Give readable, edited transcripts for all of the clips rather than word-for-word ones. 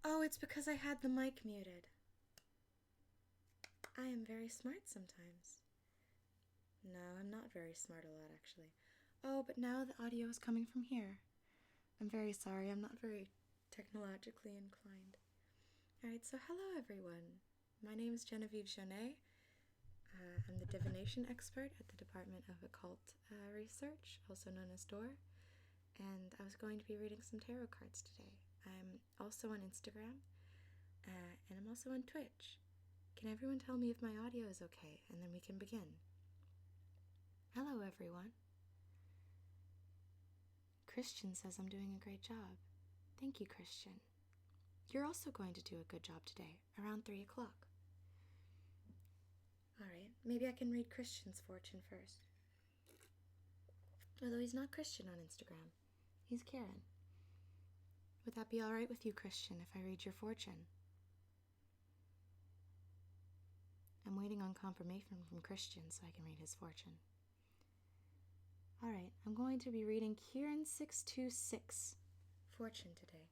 Oh, it's because I had the mic muted. I am very smart sometimes. No, I'm not very smart a lot, actually. Oh, but now the audio is coming from here. I'm very sorry, I'm not very technologically inclined. Alright, so hello everyone. My name is Jeniveve Joneit. I'm the divination expert at the Department of Occult Research, also known as DOOR, and I was going to be reading some tarot cards today. I'm also on Instagram, and I'm also on Twitch. Can everyone tell me if my audio is okay, and then we can begin? Hello everyone. Christian says I'm doing a great job. Thank you, Christian. You're also going to do a good job today, around 3 o'clock. Alright, maybe I can read Christian's fortune first. Although he's not Christian on Instagram. He's Karen. Would that be alright with you, Christian, if I read your fortune? I'm waiting on confirmation from Christian so I can read his fortune. Alright, I'm going to be reading Kieran626 fortune today.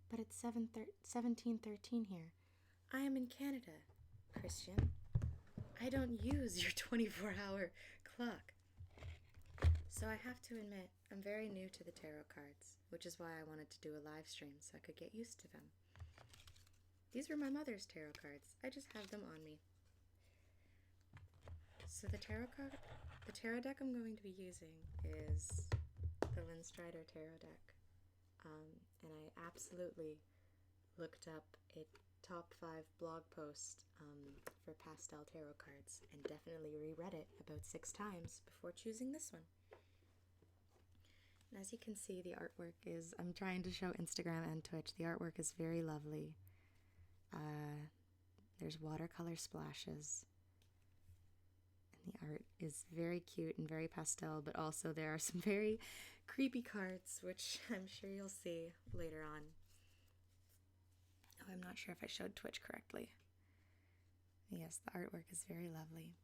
But it's 17:13 here. I am in Canada, Christian. I don't use your 24-hour clock. So I have to admit, I'm very new to the tarot cards, which is why I wanted to do a live stream so I could get used to them. These were my mother's tarot cards. I just have them on me. So the tarot deck I'm going to be using is the Lynn Strider tarot deck. And I absolutely looked up a top 5 blog post for pastel tarot cards and definitely reread it about 6 times before choosing this one. And as you can see, the artwork is, I'm trying to show Instagram and Twitch, the artwork is very lovely. There's watercolor splashes. And the art is very cute and very pastel, but also there are some very creepy cards, which I'm sure you'll see later on. Oh, I'm not sure if I showed Twitch correctly. Yes, the artwork is very lovely.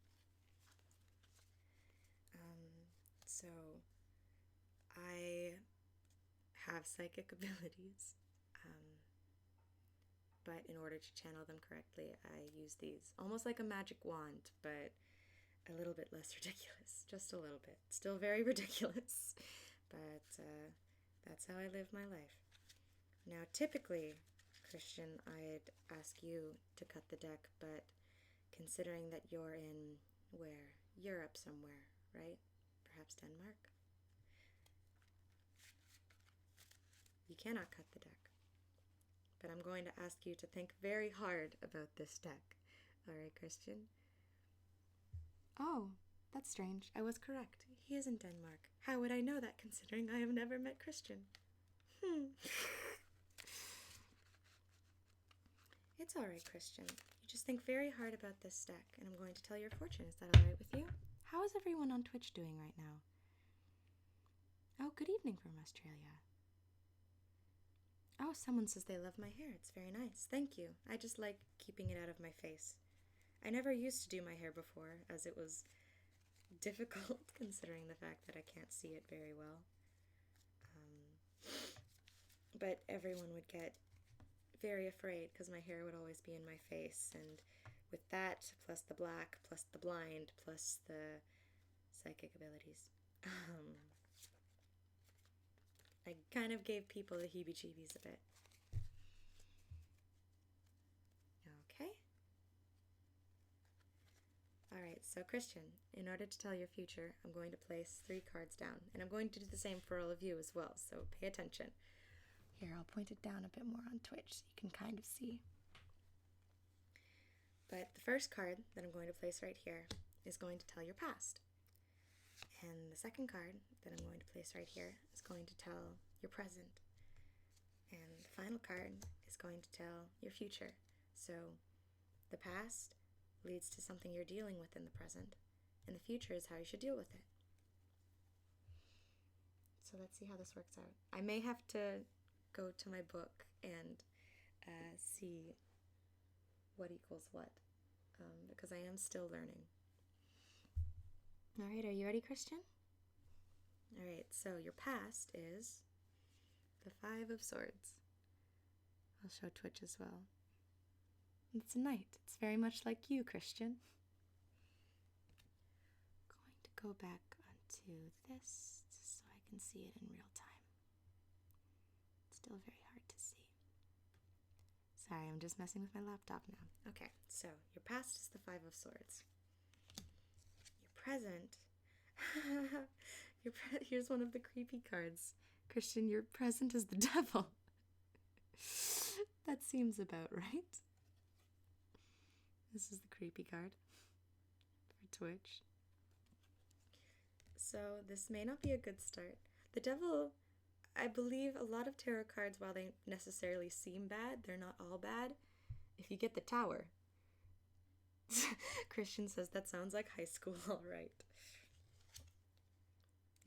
So I have psychic abilities, but in order to channel them correctly, I use these. Almost like a magic wand, but a little bit less ridiculous. Just a little bit. Still very ridiculous, but that's how I live my life. Now, typically, Christian, I'd ask you to cut the deck, but considering that you're in, where? Europe somewhere, right? Perhaps Denmark? You cannot cut the deck. But I'm going to ask you to think very hard about this deck. Alright, Christian? Oh, that's strange. I was correct. He is in Denmark. How would I know that, considering I have never met Christian? It's alright, Christian. You just think very hard about this deck, and I'm going to tell your fortune. Is that alright with you? How is everyone on Twitch doing right now? Oh, good evening from Australia. Oh, someone says they love my hair. It's very nice. Thank you. I just like keeping it out of my face. I never used to do my hair before, as it was difficult considering the fact that I can't see it very well. But everyone would get very afraid because my hair would always be in my face, and with that, plus the black, plus the blind, plus the psychic abilities, I kind of gave people the heebie-jeebies a bit. Okay. Alright, so Christian, in order to tell your future, I'm going to place 3 cards down, and I'm going to do the same for all of you as well, so pay attention. Here, I'll point it down a bit more on Twitch so you can kind of see. But the first card that I'm going to place right here is going to tell your past. And the second card that I'm going to place right here is going to tell your present. And the final card is going to tell your future. So the past leads to something you're dealing with in the present, and the future is how you should deal with it. So let's see how this works out. I may have to go to my book and see what equals what, because I am still learning. Alright, are you ready, Christian? Alright, so your past is the 5 of Swords. I'll show Twitch as well. It's a knight. It's very much like you, Christian. Going to go back onto this so I can see it in real time. It's still very hard to see. Sorry, I'm just messing with my laptop now. Okay, so your past is the Five of Swords. Your present... Here's one of the creepy cards. Christian, your present is the devil. That seems about right. This is the creepy card for Twitch. So this may not be a good start. The devil, I believe a lot of tarot cards, while they necessarily seem bad, they're not all bad. If you get the Tower. Christian says that sounds like high school, all right.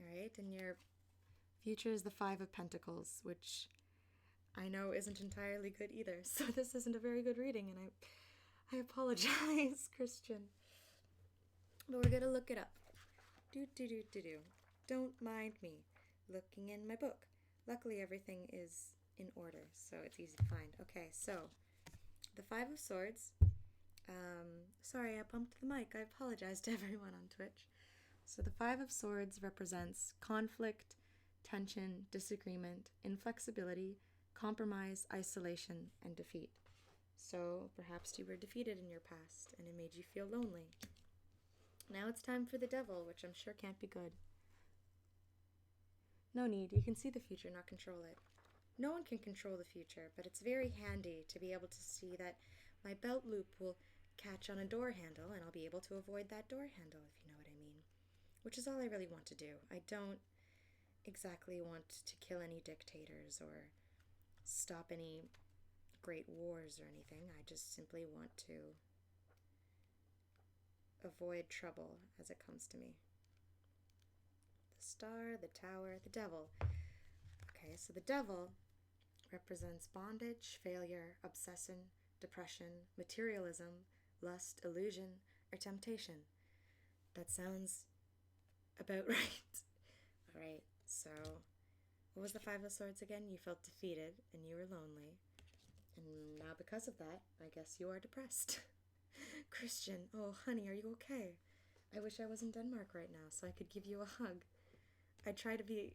All right, and your future is the Five of Pentacles, which I know isn't entirely good either. So this isn't a very good reading, and I apologize, Christian. But we're gonna look it up. Don't mind me looking in my book. Luckily, everything is in order, so it's easy to find. Okay, so the Five of Swords. Sorry, I bumped the mic. I apologize to everyone on Twitch. So the Five of Swords represents conflict, tension, disagreement, inflexibility, compromise, isolation, and defeat. So perhaps you were defeated in your past and it made you feel lonely. Now it's time for the devil, which I'm sure can't be good. No need, you can see the future, not control it. No one can control the future, but it's very handy to be able to see that my belt loop will catch on a door handle and I'll be able to avoid that door handle, if you know what I mean. Which is all I really want to do. I don't exactly want to kill any dictators or stop any great wars or anything. I just simply want to avoid trouble as it comes to me. The Star, the Tower, the Devil. Okay, so the Devil represents bondage, failure, obsession, depression, materialism, lust, illusion, or temptation. That sounds about right. Alright, so what was the Five of Swords again? You felt defeated and you were lonely. And now because of that, I guess you are depressed. Christian, oh honey, are you okay? I wish I was in Denmark right now so I could give you a hug. I try to be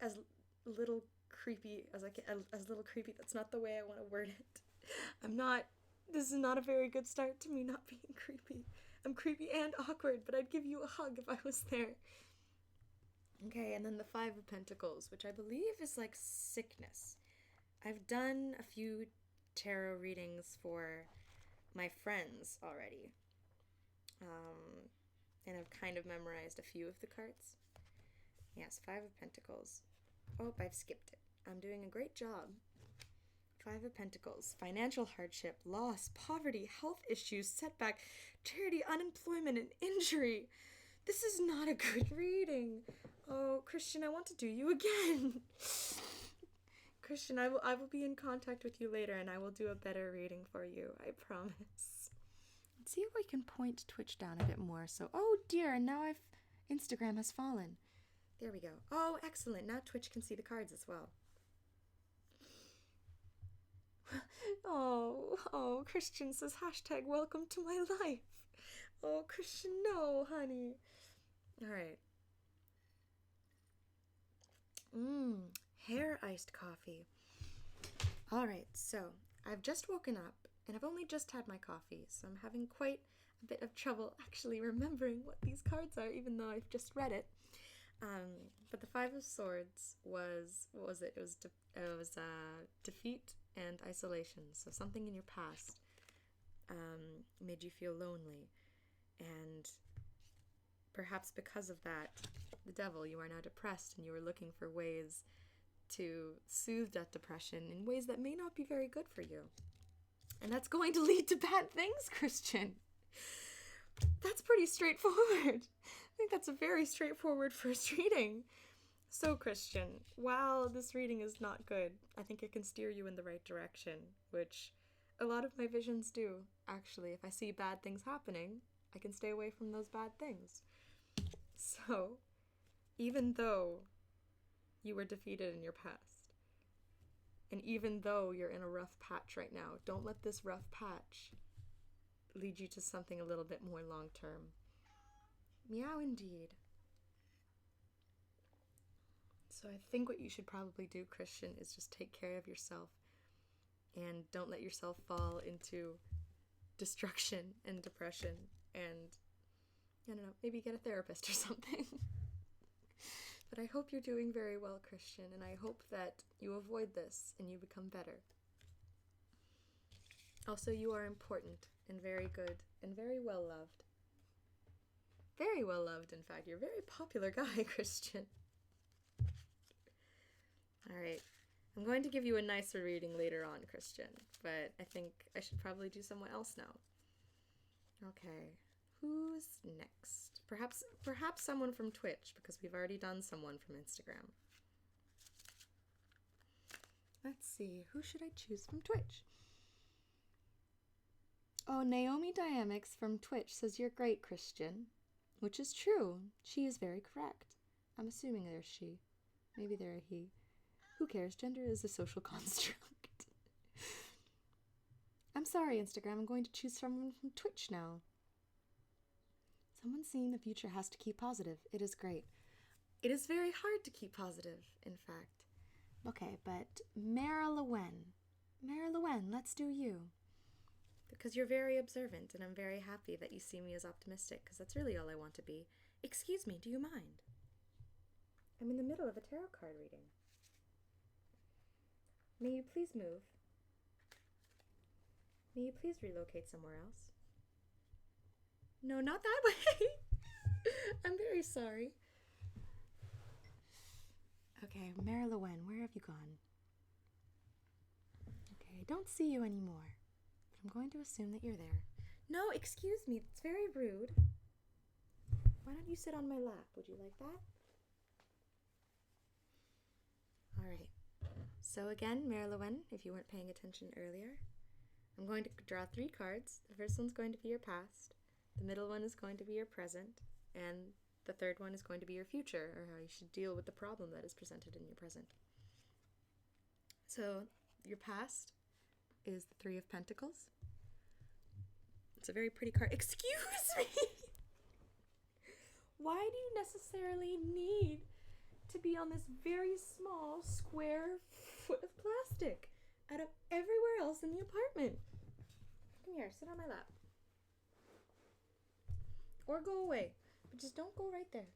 as little creepy as I can, as little creepy. That's not the way I want to word it. This is not a very good start to me not being creepy. I'm creepy and awkward, but I'd give you a hug if I was there. Okay, and then the Five of Pentacles, which I believe is like sickness. I've done a few tarot readings for my friends already. And I've kind of memorized a few of the cards. Yes, Five of Pentacles. Oh, I've skipped it. I'm doing a great job. Five of Pentacles. Financial hardship, loss, poverty, health issues, setback, charity, unemployment, and injury. This is not a good reading. Oh, Christian, I want to do you again. Christian, I will be in contact with you later and I will do a better reading for you. I promise. Let's see if we can point Twitch down a bit more. So, oh dear, now Instagram has fallen. There we go. Oh, excellent. Now Twitch can see the cards as well. Oh, Christian says hashtag welcome to my life. Oh, Christian, no, honey. All right. Hair iced coffee. All right, so I've just woken up and I've only just had my coffee, so I'm having quite a bit of trouble actually remembering what these cards are, even though I've just read it. But the Five of Swords was, what was it? It was defeat and isolation. So something in your past made you feel lonely, and perhaps because of that, the devil, you are now depressed and you are looking for ways to soothe that depression in ways that may not be very good for you. And that's going to lead to bad things, Christian. That's pretty straightforward. I think that's a very straightforward first reading. So, Christian, while this reading is not good, I think it can steer you in the right direction, which a lot of my visions do, actually. If I see bad things happening, I can stay away from those bad things. So, even though you were defeated in your past, And even though you're in a rough patch right now, don't let this rough patch lead you to something a little bit more long-term. Meow indeed. So I think what you should probably do, Christian, is just take care of yourself and don't let yourself fall into destruction and depression and, I don't know, maybe get a therapist or something. But I hope you're doing very well, Christian, and I hope that you avoid this and you become better. Also, you are important and very good and very well loved. Very well loved, in fact. You're a very popular guy, Christian. Alright, I'm going to give you a nicer reading later on, Christian, but I think I should probably do someone else now. Okay, who's next? Perhaps someone from Twitch, because we've already done someone from Instagram. Let's see, who should I choose from Twitch? Oh, Naomi Diamix from Twitch says you're great, Christian. Which is true. She is very correct. I'm assuming they're she. Maybe they're a he. Who cares? Gender is a social construct. I'm sorry, Instagram. I'm going to choose someone from Twitch now. Someone seeing the future has to keep positive. It is great. It is very hard to keep positive, in fact. Okay, but Mara Lewen. Mara Lewen, let's do you. Because you're very observant, and I'm very happy that you see me as optimistic, because that's really all I want to be. Excuse me, do you mind? I'm in the middle of a tarot card reading. May you please move? May you please relocate somewhere else? No, not that way. I'm very sorry. Okay, Mara Lewen, where have you gone? Okay, I don't see you anymore. But I'm going to assume that you're there. No, excuse me, it's very rude. Why don't you sit on my lap? Would you like that? Alright. So again, Mara Lewen, if you weren't paying attention earlier, I'm going to draw 3 cards. The first one's going to be your past, the middle one is going to be your present, and the third one is going to be your future, or how you should deal with the problem that is presented in your present. So, your past is the 3 of Pentacles. It's a very pretty card. Excuse me! Why do you necessarily need to be on this very small square foot of plastic out of everywhere else in the apartment? Come here, sit on my lap. Or go away, but just don't go right there.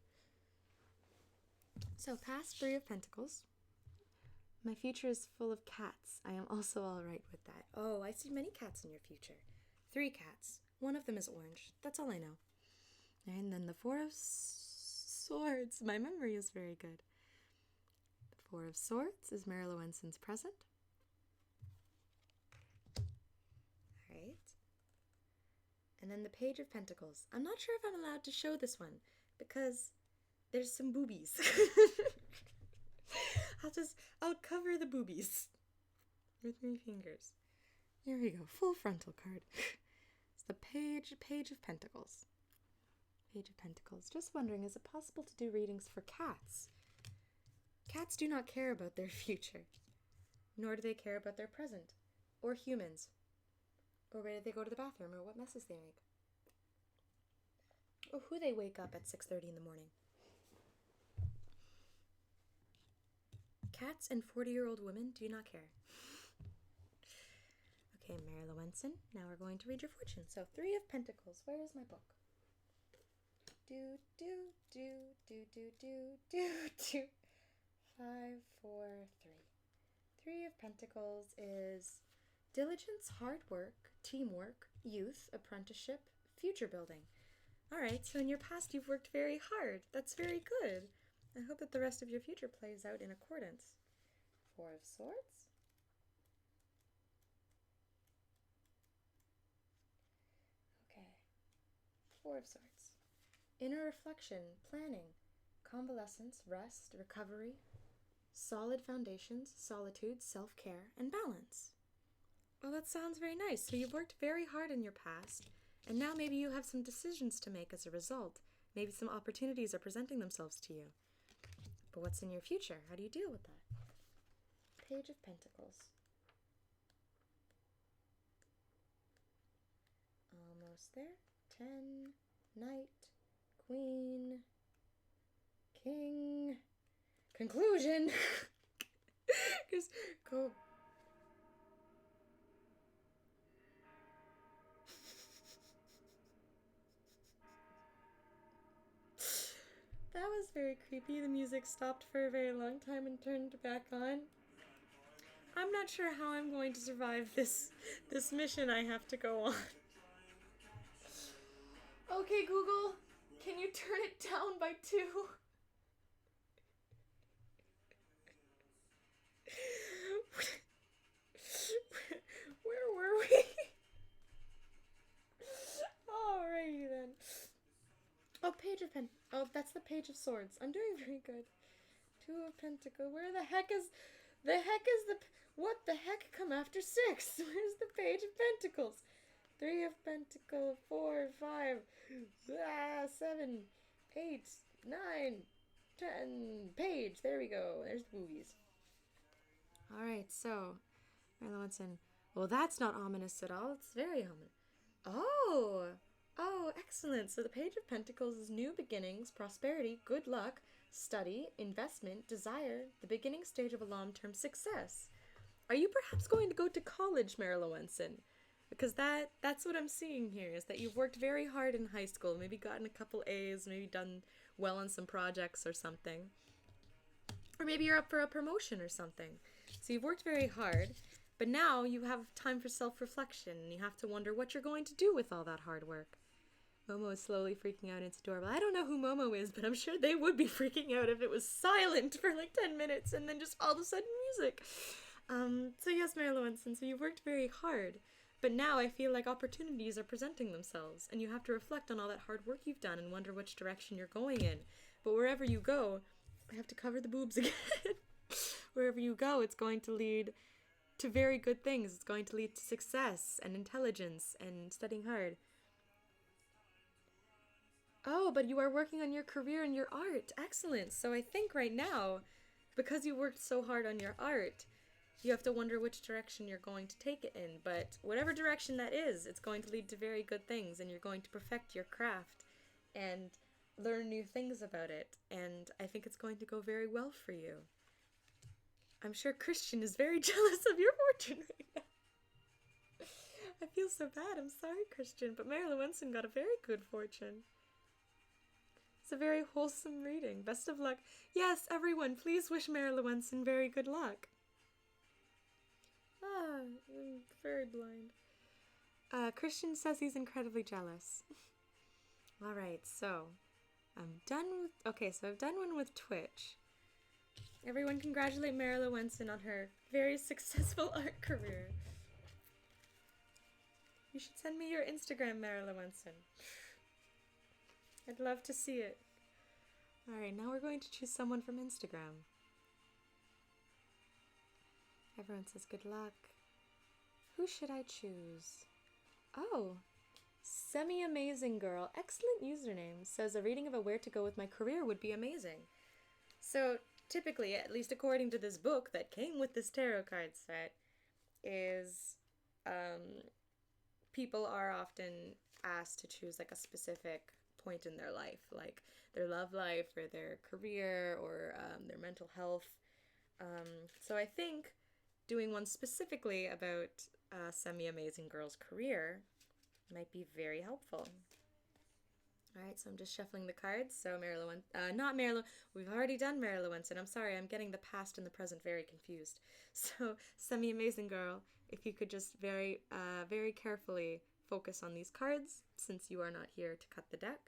So, past 3 of Pentacles. My future is full of cats. I am also alright with that. Oh, I see many cats in your future. 3 cats. One of them is orange. That's all I know. And then the 4 of Swords. My memory is very good. The 4 of Swords is Mara Lewenson's present. Alright. And then the Page of Pentacles. I'm not sure if I'm allowed to show this one because there's some boobies. I'll cover the boobies with my fingers. Here we go. Full frontal card. It's the Page of Pentacles. Page of Pentacles. Just wondering, is it possible to do readings for cats? Cats do not care about their future, nor do they care about their present, or humans, or where they go to the bathroom, or what messes they make, or who they wake up at 6:30 in the morning. Cats and 40-year-old women do not care. Okay, Mara Lewenson, now we're going to read your fortune. So, 3 of Pentacles. Where is my book? Do, do, do, do, do, do, do, do. 5, 4, 3. 3 of Pentacles is diligence, hard work, teamwork, youth, apprenticeship, future building. Alright, so in your past you've worked very hard. That's very good. I hope that the rest of your future plays out in accordance. 4 of Swords. Okay. 4 of Swords. Inner reflection, planning, convalescence, rest, recovery, solid foundations, solitude, self-care, and balance. Well, that sounds very nice. So you've worked very hard in your past, and now maybe you have some decisions to make as a result. Maybe some opportunities are presenting themselves to you. But what's in your future? How do you deal with that? Page of Pentacles. Almost there. 10, Knight, Queen, King, Conclusion. Just go. That was very creepy. The music stopped for a very long time and turned back on. I'm not sure how I'm going to survive this mission I have to go on. Okay, Google, can you turn it down by 2? Where were we? Alrighty then. Oh, Page of Pentacles. Oh, that's the Page of Swords. I'm doing very good. 2 of Pentacles. Where the heck is the... What the heck come after 6? Where's the Page of Pentacles? 3 of Pentacles. 4, 5, 7, 8, 9, 10. Page. There we go. There's the movies. Alright, so... Marla Winston. Well, that's not ominous at all. It's very ominous. Oh! Oh, excellent. So the Page of Pentacles is new beginnings, prosperity, good luck, study, investment, desire, the beginning stage of a long-term success. Are you perhaps going to go to college, Marla Winston? Because that's what I'm seeing here, is that you've worked very hard in high school, maybe gotten a couple A's, maybe done well on some projects or something. Or maybe you're up for a promotion or something. So you've worked very hard, but now you have time for self-reflection, and you have to wonder what you're going to do with all that hard work. Momo is slowly freaking out. It's adorable. I don't know who Momo is, but I'm sure they would be freaking out if it was silent for like 10 minutes and then just all of a sudden music. So yes, Marla Winston, so you've worked very hard, but now I feel like opportunities are presenting themselves, and you have to reflect on all that hard work you've done and wonder which direction you're going in. But wherever you go, I have to cover the boobs again. Wherever you go, it's going to lead to very good things. It's going to lead to success and intelligence and studying hard. Oh, but you are working on your career and your art. Excellent. So I think right now, because you worked so hard on your art, you have to wonder which direction you're going to take it in. But whatever direction that is, it's going to lead to very good things, and you're going to perfect your craft and learn new things about it. And I think it's going to go very well for you. I'm sure Christian is very jealous of your fortune right now. I feel so bad. I'm sorry, Christian, but Marla Winston got a very good fortune. It's a very wholesome reading. Best of luck. Yes, everyone, please wish Marla Winston very good luck. I'm very blind. Christian says he's incredibly jealous. Alright, so I'm done with... Okay, so I've done one with Twitch. Everyone congratulate Marla Winston on her very successful art career. You should send me your Instagram, Marla Winston. I'd love to see it. Alright, now we're going to choose someone from Instagram. Everyone says good luck. Who should I choose? Oh, Semi-Amazing Girl. Excellent username. Says a reading of a where to go with my career would be amazing. So, typically, at least according to this book that came with this tarot card set, is people are often asked to choose like a specific point in their life, like their love life or their career or their mental health. So I think doing one specifically about Semi-Amazing Girl's career might be very helpful. Alright, so I'm just shuffling the cards. So not Marla, we've already done Marla Winston. I'm sorry, I'm getting the past and the present very confused. So, Semi-Amazing Girl, if you could just very carefully focus on these cards, since you are not here to cut the deck.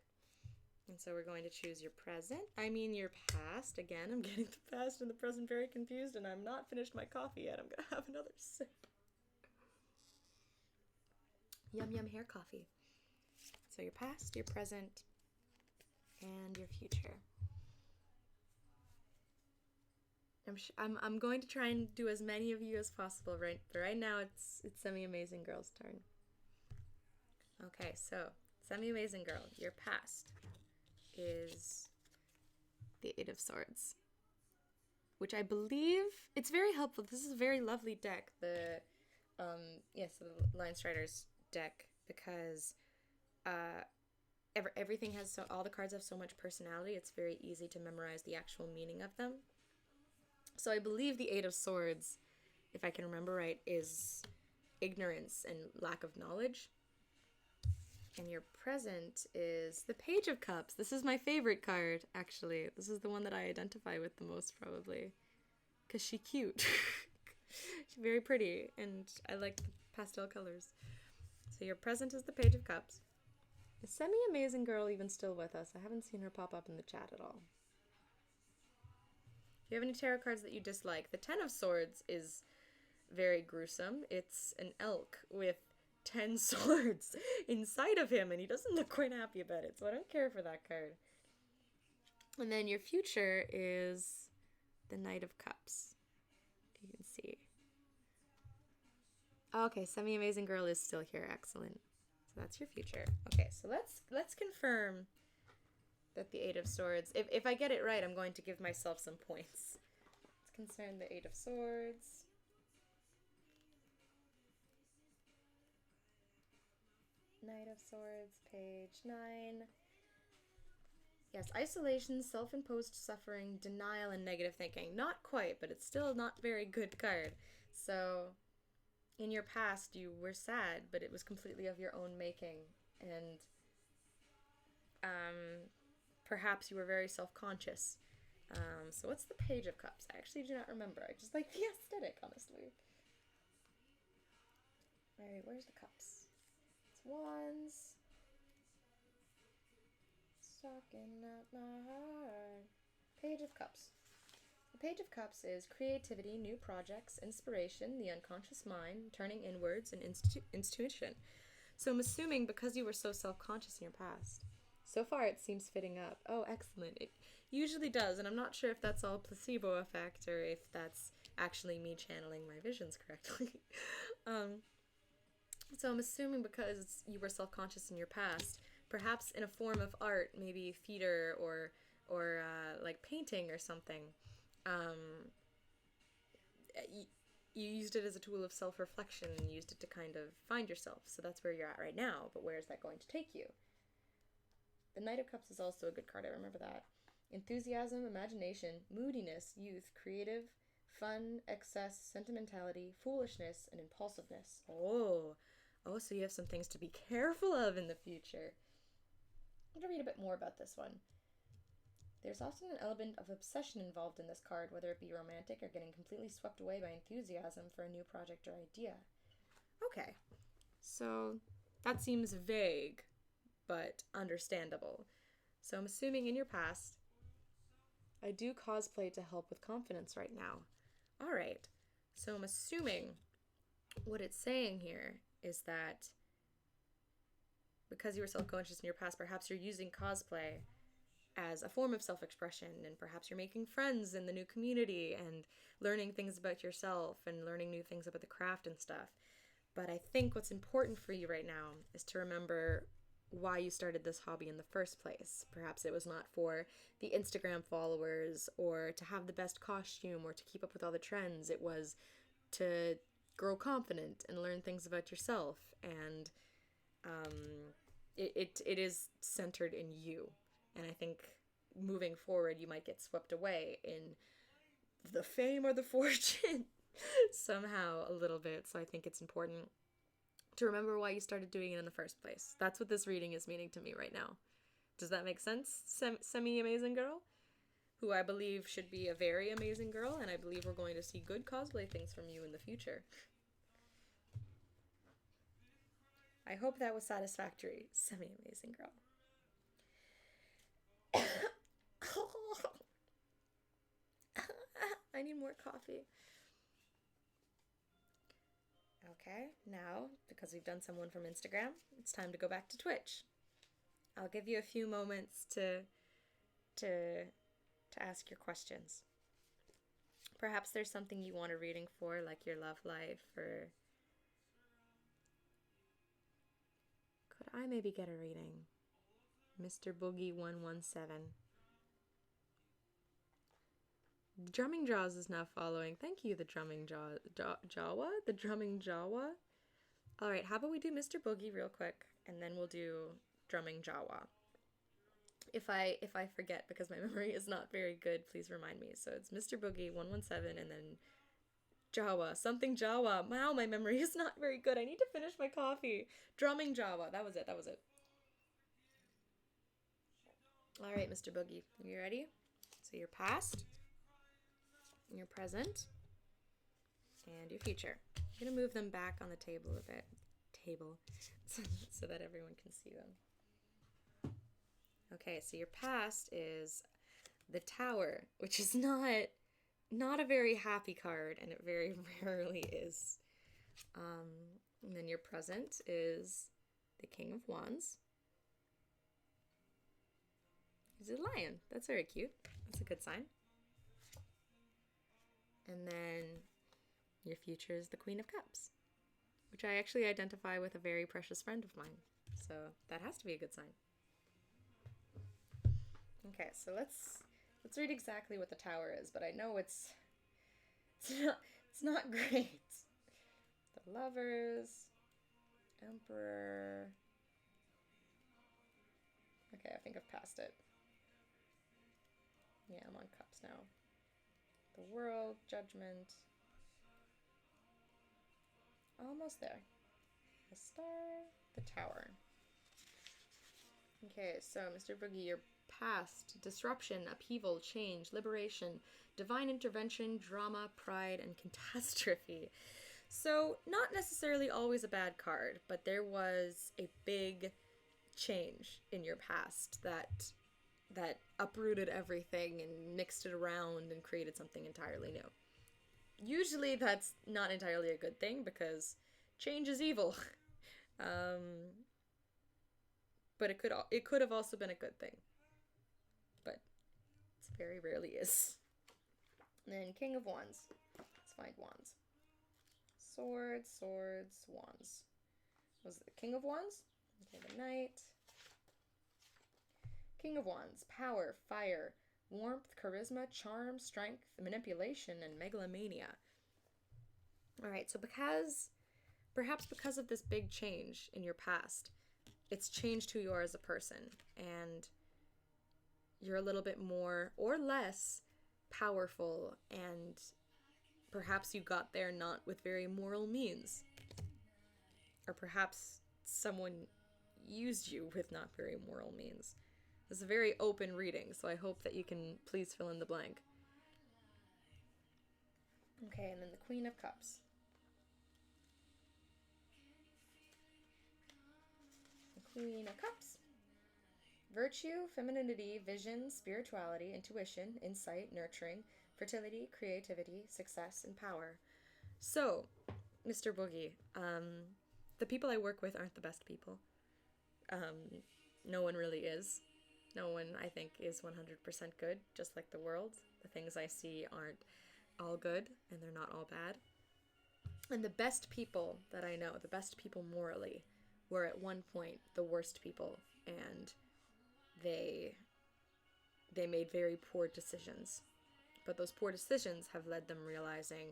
And so we're going to choose your your past. Again, I'm getting the past and the present very confused, and I'm not finished my coffee yet. I'm gonna have another sip. Yum yum hair coffee. So your past, your present, and your future. I'm going to try and do as many of you as possible, right? But right now it's Semi-Amazing Girl's turn. Okay, so Semi-Amazing Girl, your past is the Eight of Swords, which I believe it's very helpful. This is a very lovely deck. The the Line Striders deck, because everything has all the cards have so much personality. It's very easy to memorize the actual meaning of them. So I believe the Eight of Swords, if I can remember right, is ignorance and lack of knowledge. And your present is the Page of Cups. This is my favorite card, actually. This is the one that I identify with the most, probably. Because she's cute. She's very pretty, and I like the pastel colors. So your present is the Page of Cups. Is Semi-Amazing Girl even still with us? I haven't seen her pop up in the chat at all. Do you have any tarot cards that you dislike? The Ten of Swords is very gruesome. It's an elk with 10 swords inside of him, and he doesn't look quite happy about it, so I don't care for that card. And then your future is the Knight of Cups. You can see. Okay, Semi-Amazing Girl is still here. Excellent. So that's your future. Okay, so let's confirm that the Eight of Swords, if I get it right, I'm going to give myself some points. Let's concern the Eight of Swords. Knight of Swords, page 9. Yes, isolation, self-imposed suffering, denial, and negative thinking. Not quite, but it's still not very good card. So, in your past, you were sad, but it was completely of your own making. And, perhaps you were very self-conscious. So what's the Page of Cups? I actually do not remember. I just like the aesthetic, honestly. Alright, where's the cups? Wands, sucking up my heart. Page of Cups. The Page of Cups is creativity, new projects, inspiration, the unconscious mind, turning inwards, and intuition. So I'm assuming because you were so self-conscious in your past, so far it seems fitting up. Oh, excellent. It usually does, and I'm not sure if that's all placebo effect or if that's actually me channeling my visions correctly. So I'm assuming because you were self-conscious in your past, perhaps in a form of art, maybe theater or like painting or something, you used it as a tool of self-reflection and used it to kind of find yourself. So that's where you're at right now, but where is that going to take you? The Knight of Cups is also a good card, I remember that. Enthusiasm, imagination, moodiness, youth, creative, fun, excess, sentimentality, foolishness, and impulsiveness. Oh, so you have some things to be careful of in the future. I'm going to read a bit more about this one. There's often an element of obsession involved in this card, whether it be romantic or getting completely swept away by enthusiasm for a new project or idea. Okay, so that seems vague, but understandable. So I'm assuming in your past, I do cosplay to help with confidence right now. All right, so I'm assuming what it's saying here is that because you were self-conscious in your past, perhaps you're using cosplay as a form of self-expression, and perhaps you're making friends in the new community and learning things about yourself and learning new things about the craft and stuff. But I think what's important for you right now is to remember why you started this hobby in the first place. Perhaps it was not for the Instagram followers or to have the best costume or to keep up with all the trends. It was to grow confident and learn things about yourself, and it is centered in you. And I think moving forward you might get swept away in the fame or the fortune somehow a little bit. So I think it's important to remember why you started doing it in the first place. That's what this reading is meaning to me right now. Does that make sense, Semi-Amazing Girl? Who I believe should be a very amazing girl, and I believe we're going to see good cosplay things from you in the future. I hope that was satisfactory, Semi-Amazing Girl. I need more coffee. Okay, now, because we've done someone from Instagram, it's time to go back to Twitch. I'll give you a few moments to ask your questions. Perhaps there's something you want a reading for, like your love life, or could I maybe get a reading? Mr. Boogie 117. The drumming jaws is now following. Thank you, the drumming Jawa? The drumming Jawa? Alright, how about we do Mr. Boogie real quick, and then we'll do drumming Jawa. If I forget, because my memory is not very good, please remind me. So it's Mr. Boogie 117 and then Jawa, something Jawa. Wow, my memory is not very good. I need to finish my coffee. Drumming Jawa. That was it. All right, Mr. Boogie, you ready? So your past, your present, and your future. I'm gonna move them back on the table a bit. So that everyone can see them. Okay, so your past is the Tower, which is not a very happy card, and it very rarely is. And then your present is the King of Wands. He's a lion. That's very cute. That's a good sign. And then your future is the Queen of Cups, which I actually identify with a very precious friend of mine. So that has to be a good sign. Okay, so let's read exactly what the Tower is, but I know it's not great. The Lovers, Emperor. Okay, I think I've passed it. Yeah, I'm on Cups now. The World, Judgment. Almost there. The Star, the Tower. Okay, so Mr. Boogie, your past: disruption, upheaval, change, liberation, divine intervention, drama, pride, and catastrophe. So, not necessarily always a bad card, but there was a big change in your past that uprooted everything and mixed it around and created something entirely new. Usually that's not entirely a good thing because change is evil. But it could have also been a good thing. But it very rarely is. And then King of Wands. Let's find Wands. Swords, Wands. Was it the King of Wands? Okay, the Knight. King of Wands. Power, fire, warmth, charisma, charm, strength, manipulation, and megalomania. Alright, so perhaps because of this big change in your past, it's changed who you are as a person, and you're a little bit more or less powerful, and perhaps you got there not with very moral means. Or perhaps someone used you with not very moral means. It's a very open reading, so I hope that you can please fill in the blank. Okay, and then the Queen of Cups. The Queen of Cups. Virtue, femininity, vision, spirituality, intuition, insight, nurturing, fertility, creativity, success, and power. So, Mr. Boogie, the people I work with aren't the best people. No one really is. No one, I think, is 100% good, just like the world. The things I see aren't all good, and they're not all bad. And the best people that I know, the best people morally, were at one point the worst people, and they made very poor decisions. But those poor decisions have led them realizing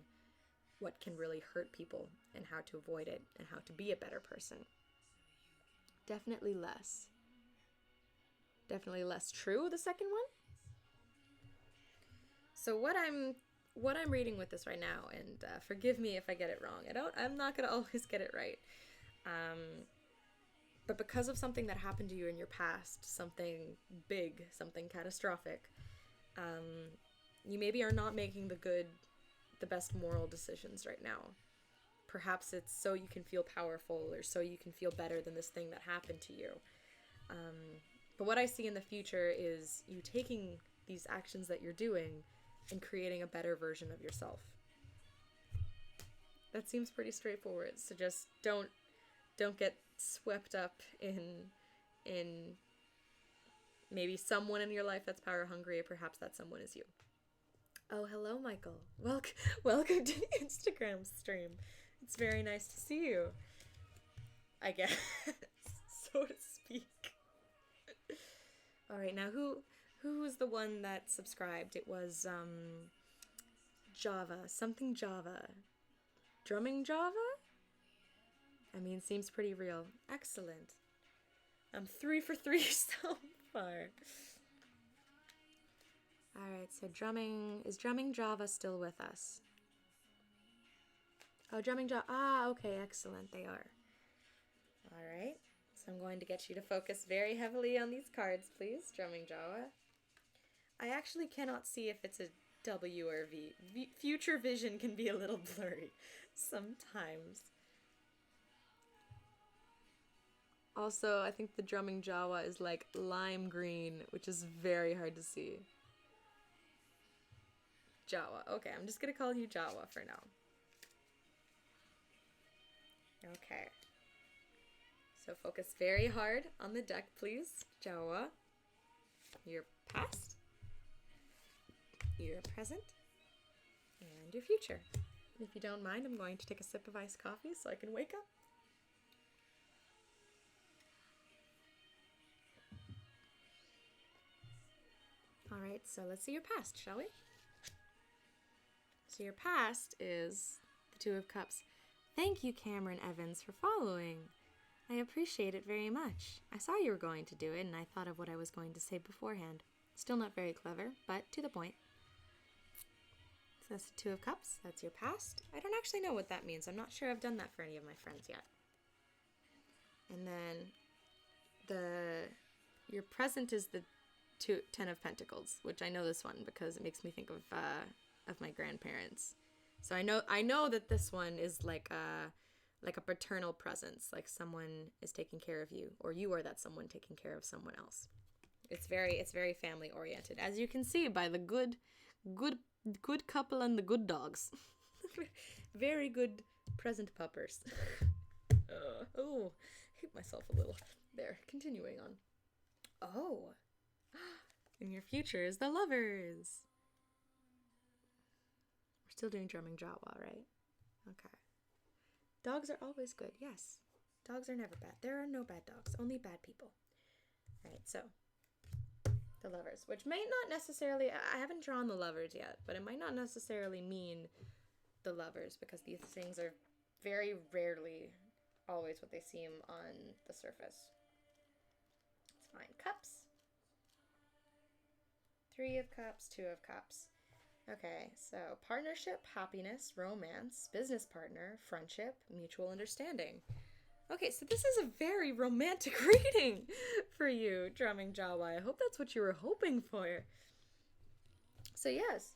what can really hurt people and how to avoid it and how to be a better person. Definitely less true, the second one. So what I'm reading with this right now, and forgive me if I get it wrong. I'm not gonna always get it right. But because of something that happened to you in your past, something big, something catastrophic, you maybe are not making the best moral decisions right now. Perhaps it's so you can feel powerful or so you can feel better than this thing that happened to you. But what I see in the future is you taking these actions that you're doing and creating a better version of yourself. That seems pretty straightforward. So just don't get swept up in maybe someone in your life that's power hungry, or perhaps that someone is you. Oh, hello, Michael. Welcome to the Instagram stream. It's very nice to see you, I guess, so to speak. All right, now who was the one that subscribed? It was Java. Something Java. Drumming Java? I mean, seems pretty real. Excellent. I'm 3 for 3 so far. Alright, so is drumming Java still with us? Oh, drumming Java. Ah, okay, excellent. They are. Alright, so I'm going to get you to focus very heavily on these cards, please. Drumming Java. I actually cannot see if it's a W or V. Future vision can be a little blurry sometimes. Also, I think the drumming Jawa is like lime green, which is very hard to see. Jawa. Okay, I'm just gonna call you Jawa for now. Okay. So focus very hard on the deck, please. Jawa. Your past, your present, and your future. If you don't mind, I'm going to take a sip of iced coffee so I can wake up. Alright, so let's see your past, shall we? So your past is the Two of Cups. Thank you, Cameron Evans, for following. I appreciate it very much. I saw you were going to do it, and I thought of what I was going to say beforehand. Still not very clever, but to the point. So that's the Two of Cups. That's your past. I don't actually know what that means. I'm not sure I've done that for any of my friends yet. And then your present is the Ten of Pentacles, which I know this one because it makes me think of my grandparents. So I know that this one is like a paternal presence, like someone is taking care of you, or you are that someone taking care of someone else. It's very family oriented, as you can see by the good couple and the good dogs. Very good present puppers. Oh, I hate myself a little. There, continuing on. Oh. In your future is the Lovers. We're still doing drumming Jawa, right? Okay. Dogs are always good, yes. Dogs are never bad. There are no bad dogs, only bad people. Right, so the Lovers, which may not necessarily, I haven't drawn the Lovers yet, but it might not necessarily mean the Lovers because these things are very rarely always what they seem on the surface. It's fine. Cups. 3 of Cups, 2 of Cups. Okay, so partnership, happiness, romance, business partner, friendship, mutual understanding. Okay, so this is a very romantic reading for you, drumming Jawa. I hope that's what you were hoping for. So yes,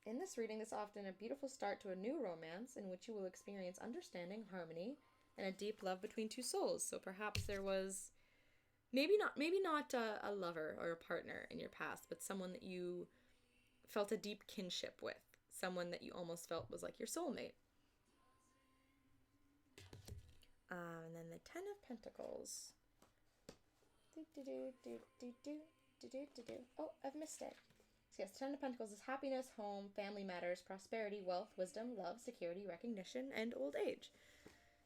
in this reading, this is often a beautiful start to a new romance in which you will experience understanding, harmony, and a deep love between two souls. So perhaps there was maybe not a lover or a partner in your past, but someone that you felt a deep kinship with, someone that you almost felt was like your soulmate. And then the Ten of Pentacles. Oh, I've missed it. So yes, Ten of Pentacles is happiness, home, family matters, prosperity, wealth, wisdom, love, security, recognition, and old age.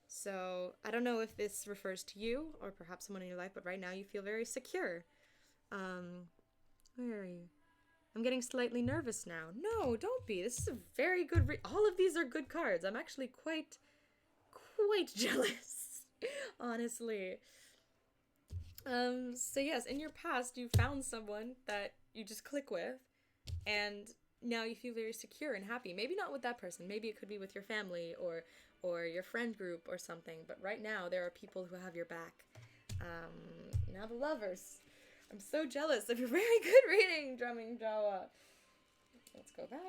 So I don't know if this refers to you or perhaps someone in your life, but right now you feel very secure. Where are you? I'm getting slightly nervous now. No, don't be. This is a very good all of these are good cards. I'm actually quite jealous, honestly. So yes, in your past, you found someone that you just click with, and now you feel very secure and happy. Maybe not with that person. Maybe it could be with your family or your friend group or something. But right now, there are people who have your back. Now the Lovers. I'm so jealous of your very good reading, drumming Jawa. Let's go back.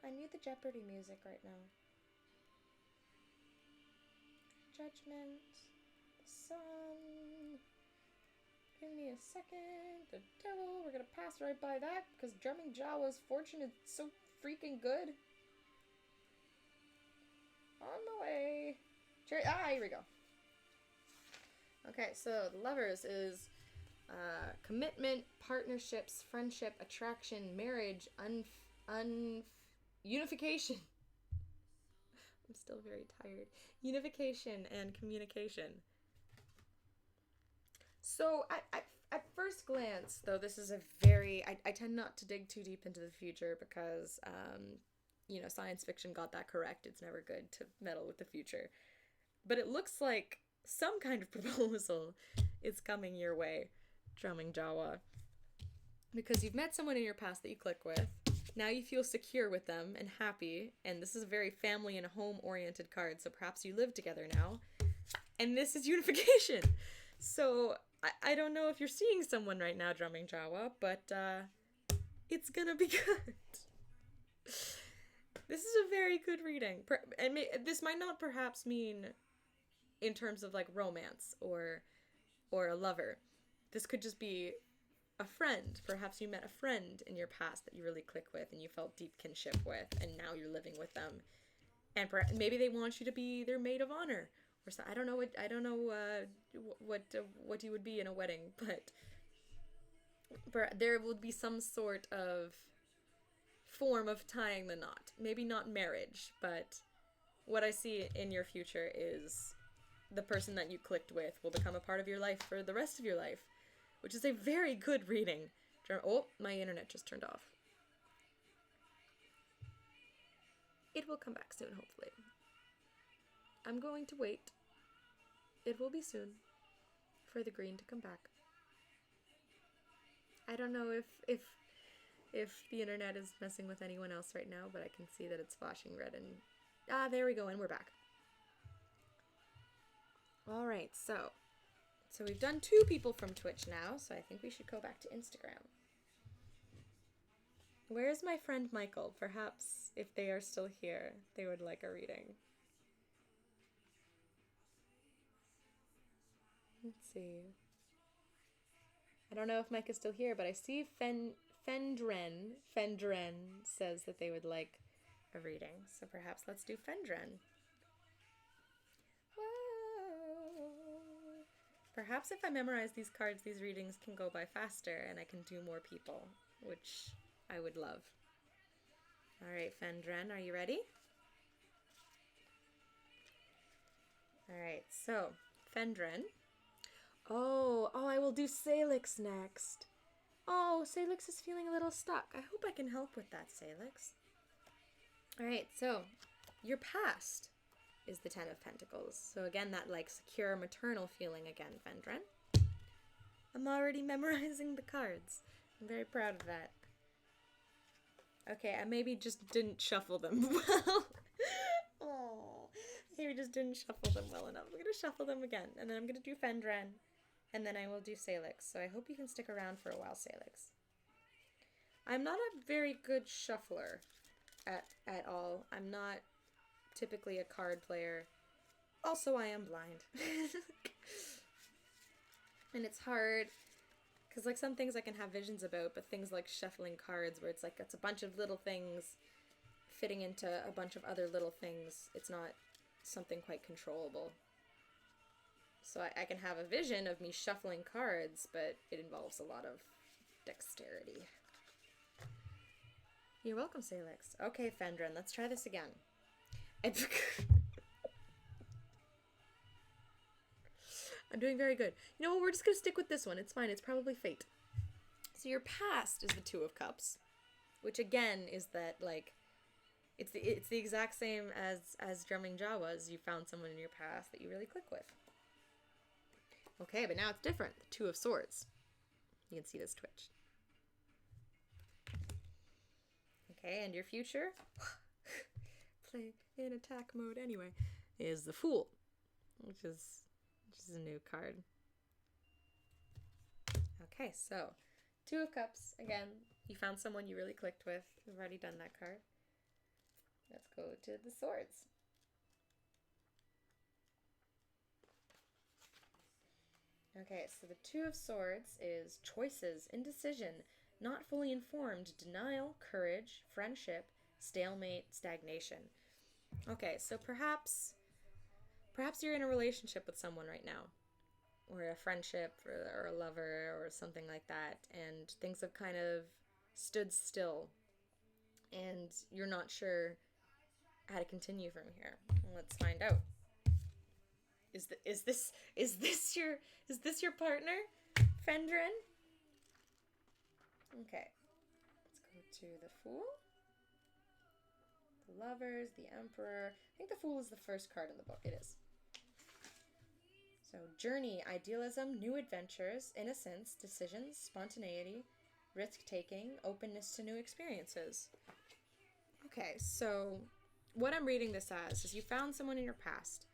I need the Jeopardy music right now. Judgment. The Sun. Give me a second. The Devil. We're gonna pass right by that because drumming Jawa's fortune is so freaking good. On my way. Here we go. Okay, so the Lovers is commitment, partnerships, friendship, attraction, marriage, unification. I'm still very tired. Unification and communication. So at first glance, though, this is a very I tend not to dig too deep into the future because science fiction got that correct. It's never good to meddle with the future. But it looks like some kind of proposal is coming your way, Drumming Jawa. Because you've met someone in your past that you click with. Now you feel secure with them and happy, and this is a very family and home oriented card, so perhaps you live together now. And this is unification. So I don't know if you're seeing someone right now, Drumming Jawa, but it's gonna be good. This is a very good reading. And this might not perhaps mean in terms of like romance or a lover. This could just be a friend. Perhaps you met a friend in your past that you really click with and you felt deep kinship with, and now you're living with them. And maybe they want you to be their maid of honor, or so. I don't know what you would be in a wedding, but there would be some sort of form of tying the knot. Maybe not marriage, but what I see in your future is the person that you clicked with will become a part of your life for the rest of your life, which is a very good reading. Oh, my internet just turned off. It will come back soon, hopefully. I'm going to wait. It will be soon for the green to come back. I don't know if the internet is messing with anyone else right now, but I can see that it's flashing red and... there we go, and we're back. Alright, so we've done 2 people from Twitch now, so I think we should go back to Instagram. Where's my friend Michael? Perhaps, if they are still here, they would like a reading. Let's see. I don't know if Mike is still here, but I see Fendren says that they would like a reading. So perhaps let's do Fendren. Whoa. Perhaps if I memorize these cards, these readings can go by faster and I can do more people, which I would love. Alright, Fendren, are you ready? Alright, so Fendren. Oh, I will do Salix next. Oh, Salix is feeling a little stuck. I hope I can help with that, Salix. Alright, so your past is the 10 of Pentacles. So again, that like secure maternal feeling again, Fendren. I'm already memorizing the cards. I'm very proud of that. Okay, I maybe just didn't shuffle them well. Oh, maybe just didn't shuffle them well enough. I'm going to shuffle them again, and then I'm going to do Fendren. And then I will do Salix, so I hope you can stick around for a while, Salix. I'm not a very good shuffler at all. I'm not typically a card player. Also, I am blind. And it's hard, because like some things I can have visions about, but things like shuffling cards, where it's like it's a bunch of little things fitting into a bunch of other little things, it's not something quite controllable. So I can have a vision of me shuffling cards, but it involves a lot of dexterity. You're welcome, Salix. Okay, Fendren, let's try this again. I'm doing very good. You know what, we're just going to stick with this one. It's fine, it's probably fate. So your past is the 2 of Cups, which again is that, like, it's the exact same as Drumming Jawas. You found someone in your past that you really click with. Okay, but now it's different. The 2 of Swords. You can see this twitch. Okay, and your future, play in attack mode anyway, is the Fool, which is a new card. Okay, so 2 of Cups. Again, you found someone you really clicked with. We've already done that card. Let's go to the Swords. Okay, so the 2 of Swords is choices, indecision, not fully informed, denial, courage, friendship, stalemate, stagnation. Okay, so perhaps you're in a relationship with someone right now, or a friendship, or a lover, or something like that, and things have kind of stood still, and you're not sure how to continue from here. Let's find out. is this your partner, Fendrin? Okay. Let's go to the Fool. The Lovers, the Emperor. I think the Fool is the first card in the book. It is. So, journey, idealism, new adventures, innocence, decisions, spontaneity, risk-taking, openness to new experiences. Okay, so what I'm reading this as is you found someone in your past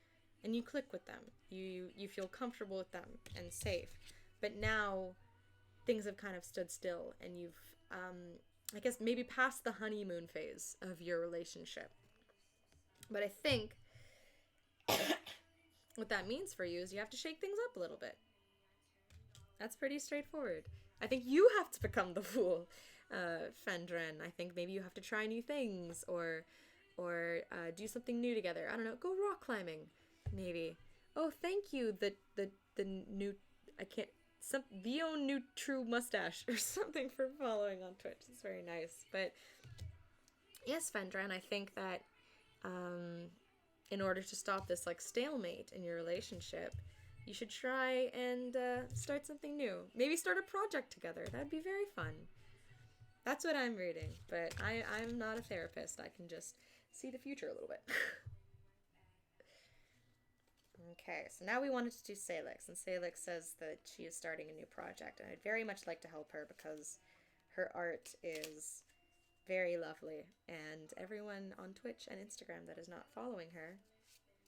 and you click with them. You feel comfortable with them and safe. But now things have kind of stood still and you've, I guess, maybe past the honeymoon phase of your relationship. But I think what that means for you is you have to shake things up a little bit. That's pretty straightforward. I think you have to become the Fool, Fendrin. I think maybe you have to try new things or do something new together. I don't know. Go rock climbing, maybe. Oh, thank you. The new Vio New True Mustache or something for following on Twitch. It's very nice. But yes, Fendrin, I think that in order to stop this like stalemate in your relationship, you should try and start something new. Maybe start a project together. That'd be very fun. That's what I'm reading, but I'm not a therapist. I can just see the future a little bit. Okay, so now we wanted to do Salix, and Salix says that she is starting a new project, and I'd very much like to help her because her art is very lovely, and everyone on Twitch and Instagram that is not following her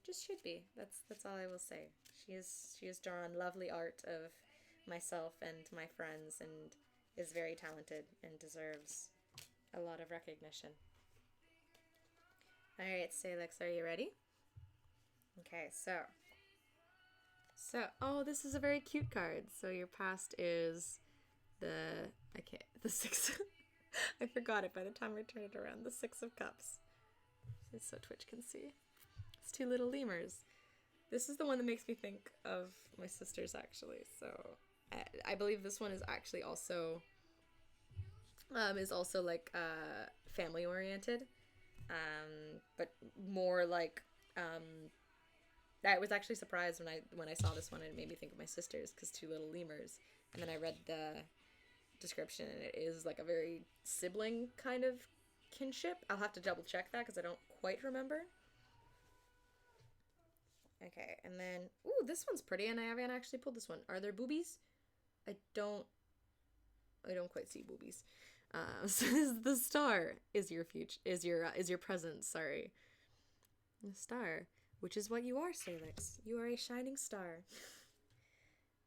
just should be. That's all I will say. She has drawn lovely art of myself and my friends, and is very talented and deserves a lot of recognition. Alright, Salix, are you ready? Okay, so, oh, this is a very cute card. So your past is the six, I forgot it by the time I turned it around, the Six of Cups. So Twitch can see. It's two little lemurs. This is the one that makes me think of my sisters, actually. So I believe this one is actually also like family oriented, but more like I was actually surprised when I saw this one and it made me think of my sisters because two little lemurs, and then I read the description and it is like a very sibling kind of kinship. I'll have to double check that because I don't quite remember. Okay, and then ooh, this one's pretty, and I haven't actually pulled this one. Are there boobies? I don't quite see boobies. So the star is your future, is your present. Sorry, the star, which is what you are, Salix. You are a shining star.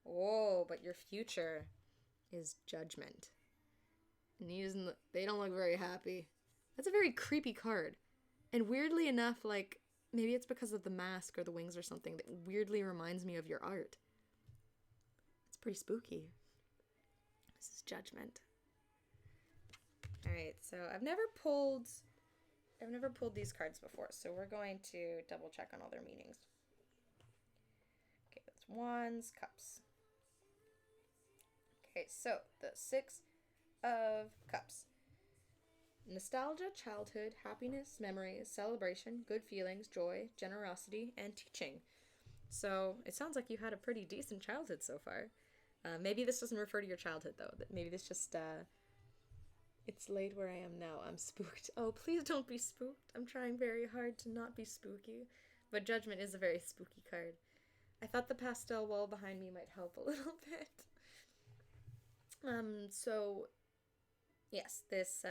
Oh, but your future is Judgment. And they don't look very happy. That's a very creepy card, and weirdly enough, like maybe it's because of the mask or the wings or something that weirdly reminds me of your art. It's pretty spooky. This is Judgment. Alright, so I've never pulled these cards before, so we're going to double check on all their meanings. Okay, that's Wands, Cups. Okay, so the Six of Cups. Nostalgia, childhood, happiness, memories, celebration, good feelings, joy, generosity, and teaching. So it sounds like you had a pretty decent childhood so far. Maybe this doesn't refer to your childhood, though. Maybe this just, it's late where I am now. I'm spooked. Oh, please don't be spooked. I'm trying very hard to not be spooky. But Judgment is a very spooky card. I thought the pastel wall behind me might help a little bit. So, yes, this,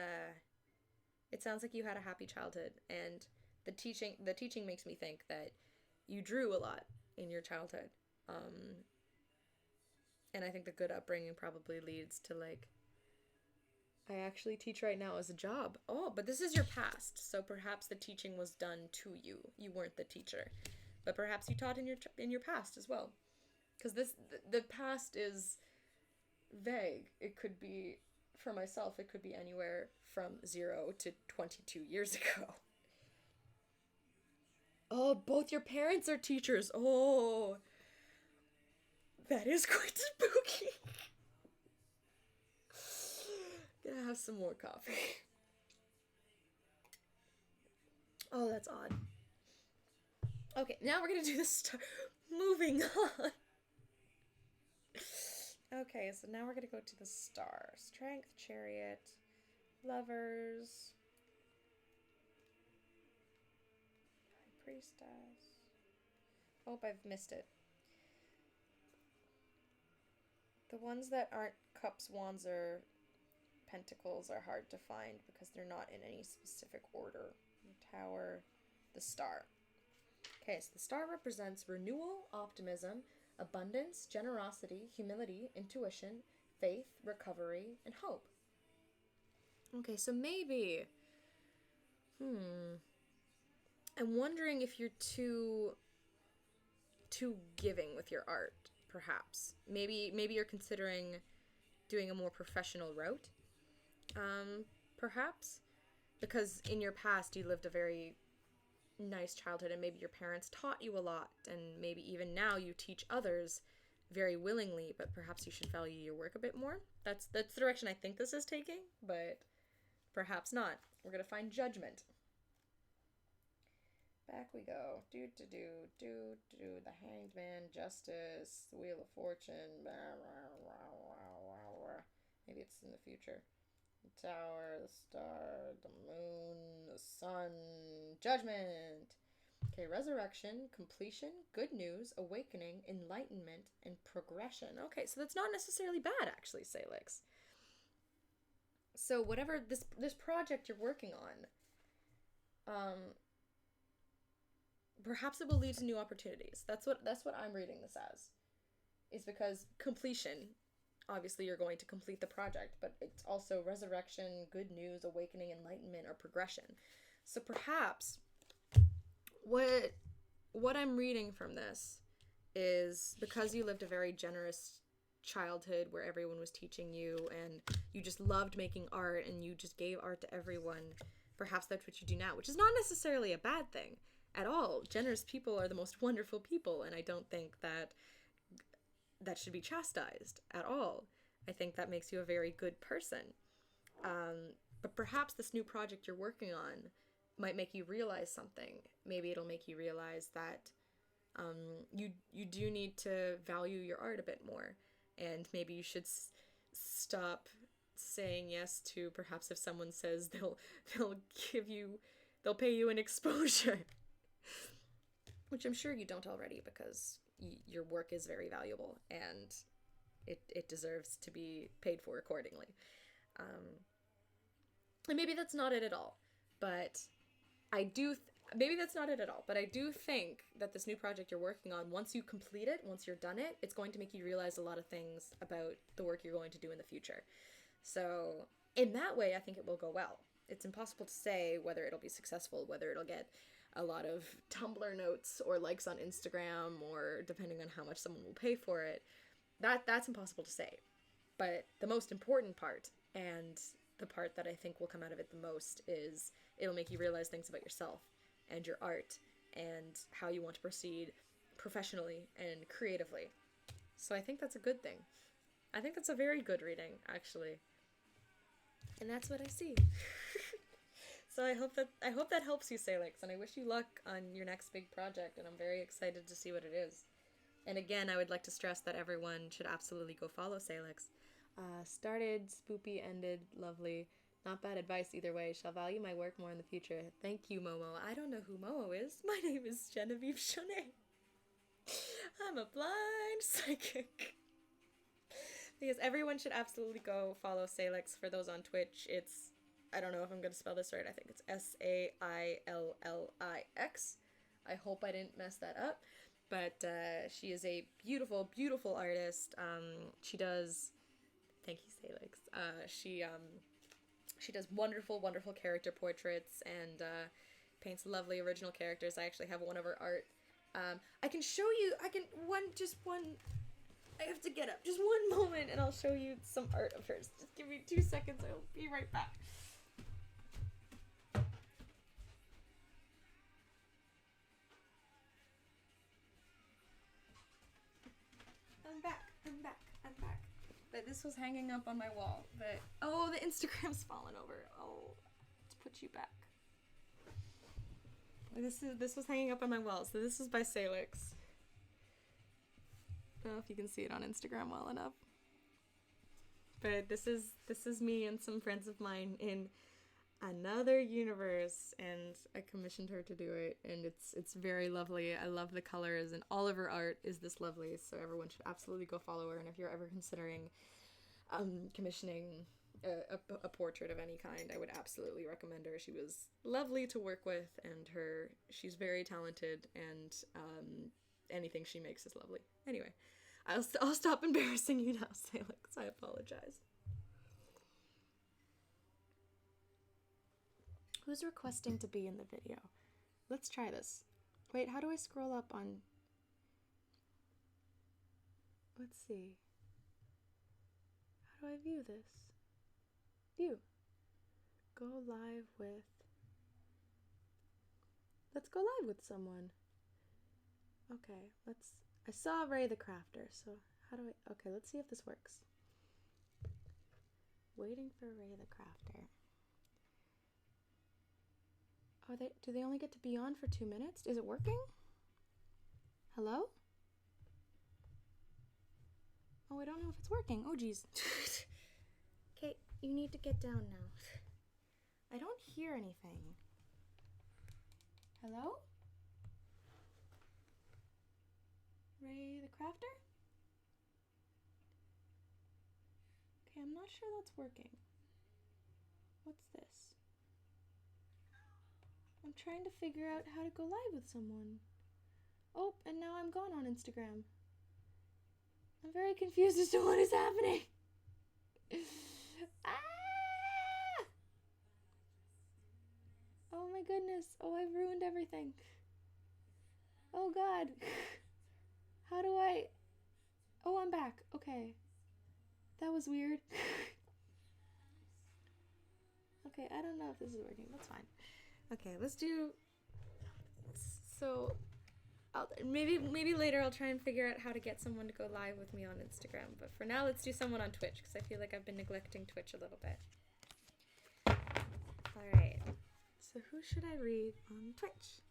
it sounds like you had a happy childhood, and the teaching makes me think that you drew a lot in your childhood. And I think the good upbringing probably leads to, like, I actually teach right now as a job. Oh, but this is your past, so perhaps the teaching was done to you. You weren't the teacher, but perhaps you taught in your past as well. Because the past is vague. It could be, for myself, it could be anywhere from 0 to 22 years ago. Oh, both your parents are teachers. Oh, that is quite spooky. Gonna have some more coffee. Oh, that's odd. Okay, now we're gonna do the star. Moving on. Okay, so now we're gonna go to the star. Strength, chariot, lovers, high priestess. Hope I've missed it. The ones that aren't cups, wands, or pentacles are hard to find because they're not in any specific order. The tower, the star. Okay, so the star represents renewal, optimism, abundance, generosity, humility, intuition, faith, recovery, and hope. Okay, so maybe, I'm wondering if you're too giving with your art, perhaps. Maybe you're considering doing a more professional route, perhaps, because in your past you lived a very nice childhood and maybe your parents taught you a lot, and maybe even now you teach others very willingly, but perhaps you should value your work a bit more. That's the direction I think this is taking, but perhaps not. We're gonna find judgment. Back we go. The Hanged Man, Justice, the Wheel of Fortune. Maybe it's in the future. The Tower, the Star, the Moon, the Sun, Judgment. Okay, Resurrection, Completion, Good News, Awakening, Enlightenment, and Progression. Okay, so that's not necessarily bad, actually, Salix. So whatever this project you're working on, perhaps it will lead to new opportunities. That's what I'm reading this as. Is because completion, obviously you're going to complete the project, but it's also resurrection, good news, awakening, enlightenment, or progression. So perhaps what I'm reading from this is because you lived a very generous childhood where everyone was teaching you and you just loved making art and you just gave art to everyone, perhaps that's what you do now, which is not necessarily a bad thing at all. Generous people are the most wonderful people, and I don't think that should be chastised at all. I think that makes you a very good person. But perhaps this new project you're working on might make you realize something. Maybe it'll make you realize that you do need to value your art a bit more, and maybe you should stop saying yes to perhaps if someone says they'll pay you an exposure, which I'm sure you don't already because your work is very valuable and it deserves to be paid for accordingly. And maybe that's not it at all, but maybe that's not it at all, but I do think that this new project you're working on, once you complete it, once you're done it, it's going to make you realize a lot of things about the work you're going to do in the future. So in that way, I think it will go well. It's impossible to say whether it'll be successful, whether it'll get a lot of Tumblr notes or likes on Instagram, or depending on how much someone will pay for it. That's impossible to say. But the most important part, and the part that I think will come out of it the most, is it'll make you realize things about yourself and your art and how you want to proceed professionally and creatively. So I think that's a good thing. I think that's a very good reading, actually. And that's what I see. So I hope that helps you, Salix, and I wish you luck on your next big project, and I'm very excited to see what it is. And again, I would like to stress that everyone should absolutely go follow Salix. Started, spoopy, ended, lovely. Not bad advice either way. Shall value my work more in the future. Thank you, Momo. I don't know who Momo is. My name is Jeniveve Joneit. I'm a blind psychic. Because everyone should absolutely go follow Salix. For those on Twitch, it's, I don't know if I'm going to spell this right. I think it's Saillix. I hope I didn't mess that up. But she is a beautiful, beautiful artist. She does... Thank you, Salix. She does wonderful, wonderful character portraits and paints lovely original characters. I actually have one of her art. I can show you... I have to get up. Just one moment and I'll show you some art of hers. Just give me 2 seconds. I'll be right back. I'm back. But this was hanging up on my wall. But oh, the Instagram's fallen over. Oh, let's put you back. This was hanging up on my wall. So this is by Salix. don't know if you can see it on Instagram well enough. But this is me and some friends of mine in another universe, and I commissioned her to do it, and it's very lovely. I love the colors, and all of her art is this lovely, so everyone should absolutely go follow her. And if you're ever considering commissioning a portrait of any kind, I would absolutely recommend her. She was lovely to work with, and she's very talented, and anything she makes is lovely. Anyway, I'll stop embarrassing you now, Salix. I apologize. Who's requesting to be in the video? Let's try this. Wait, how do I scroll up on... Let's see. How do I view this? View. Go live with... Let's go live with someone. Okay, I saw Ray the Crafter, so how do I... Okay, let's see if this works. Waiting for Ray the Crafter. Do they only get to be on for 2 minutes? Is it working? Hello? Oh, I don't know if it's working. Oh, geez. Okay, you need to get down now. I don't hear anything. Hello? Ray the Crafter? Okay, I'm not sure that's working. What's this? I'm trying to figure out how to go live with someone. Oh, and now I'm gone on Instagram. I'm very confused as to what is happening. Ah! Oh my goodness. Oh, I've ruined everything. Oh God. How do I... Oh, I'm back. Okay. That was weird. Okay, I don't know if this is working. That's fine. Okay, let's do... So, maybe later I'll try and figure out how to get someone to go live with me on Instagram. But for now, let's do someone on Twitch, because I feel like I've been neglecting Twitch a little bit. Alright. So who should I read on Twitch?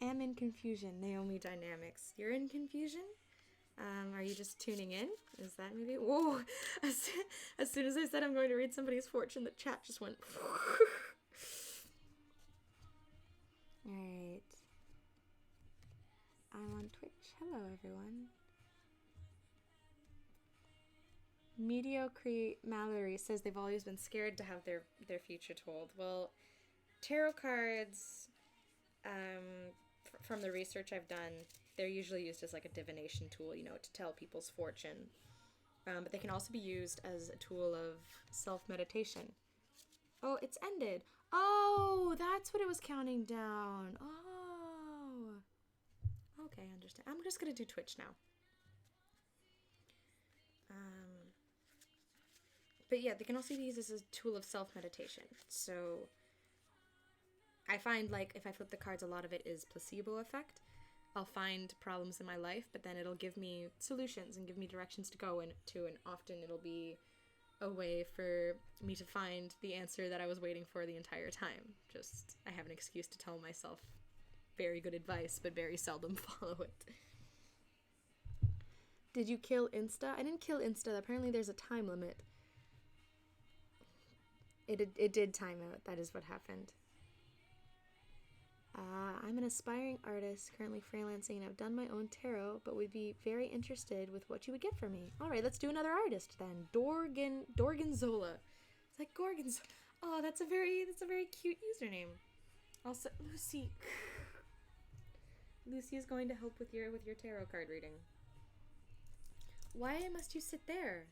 Am in confusion. Naomi Dynamics. You're in confusion? Are you just tuning in? Is that maybe? Whoa! As soon as I said I'm going to read somebody's fortune, the chat just went. Alright. I'm on Twitch. Hello, everyone. Mediocre Mallory says they've always been scared to have their future told. Well, tarot cards, from the research I've done, they're usually used as like a divination tool, to tell people's fortune. But they can also be used as a tool of self-meditation. Oh, it's ended. Oh, that's what it was counting down. Oh. Okay, I understand. I'm just going to do Twitch now. But yeah, they can also be used as a tool of self-meditation. So I find, like, if I flip the cards, a lot of it is placebo effect. I'll find problems in my life, but then it'll give me solutions and give me directions to go into, and often it'll be a way for me to find the answer that I was waiting for the entire time. Just, I have an excuse to tell myself very good advice, but very seldom follow it. Did you kill Insta? I didn't kill Insta. Apparently there's a time limit. It did time out. That is what happened. I'm an aspiring artist, currently freelancing, and I've done my own tarot, but would be very interested with what you would get for me. All right, let's do another artist then. Dorgonzola. It's like Gorgonzola. Oh, that's a very cute username. Also, Lucy. Lucy is going to help with your tarot card reading. Why must you sit there?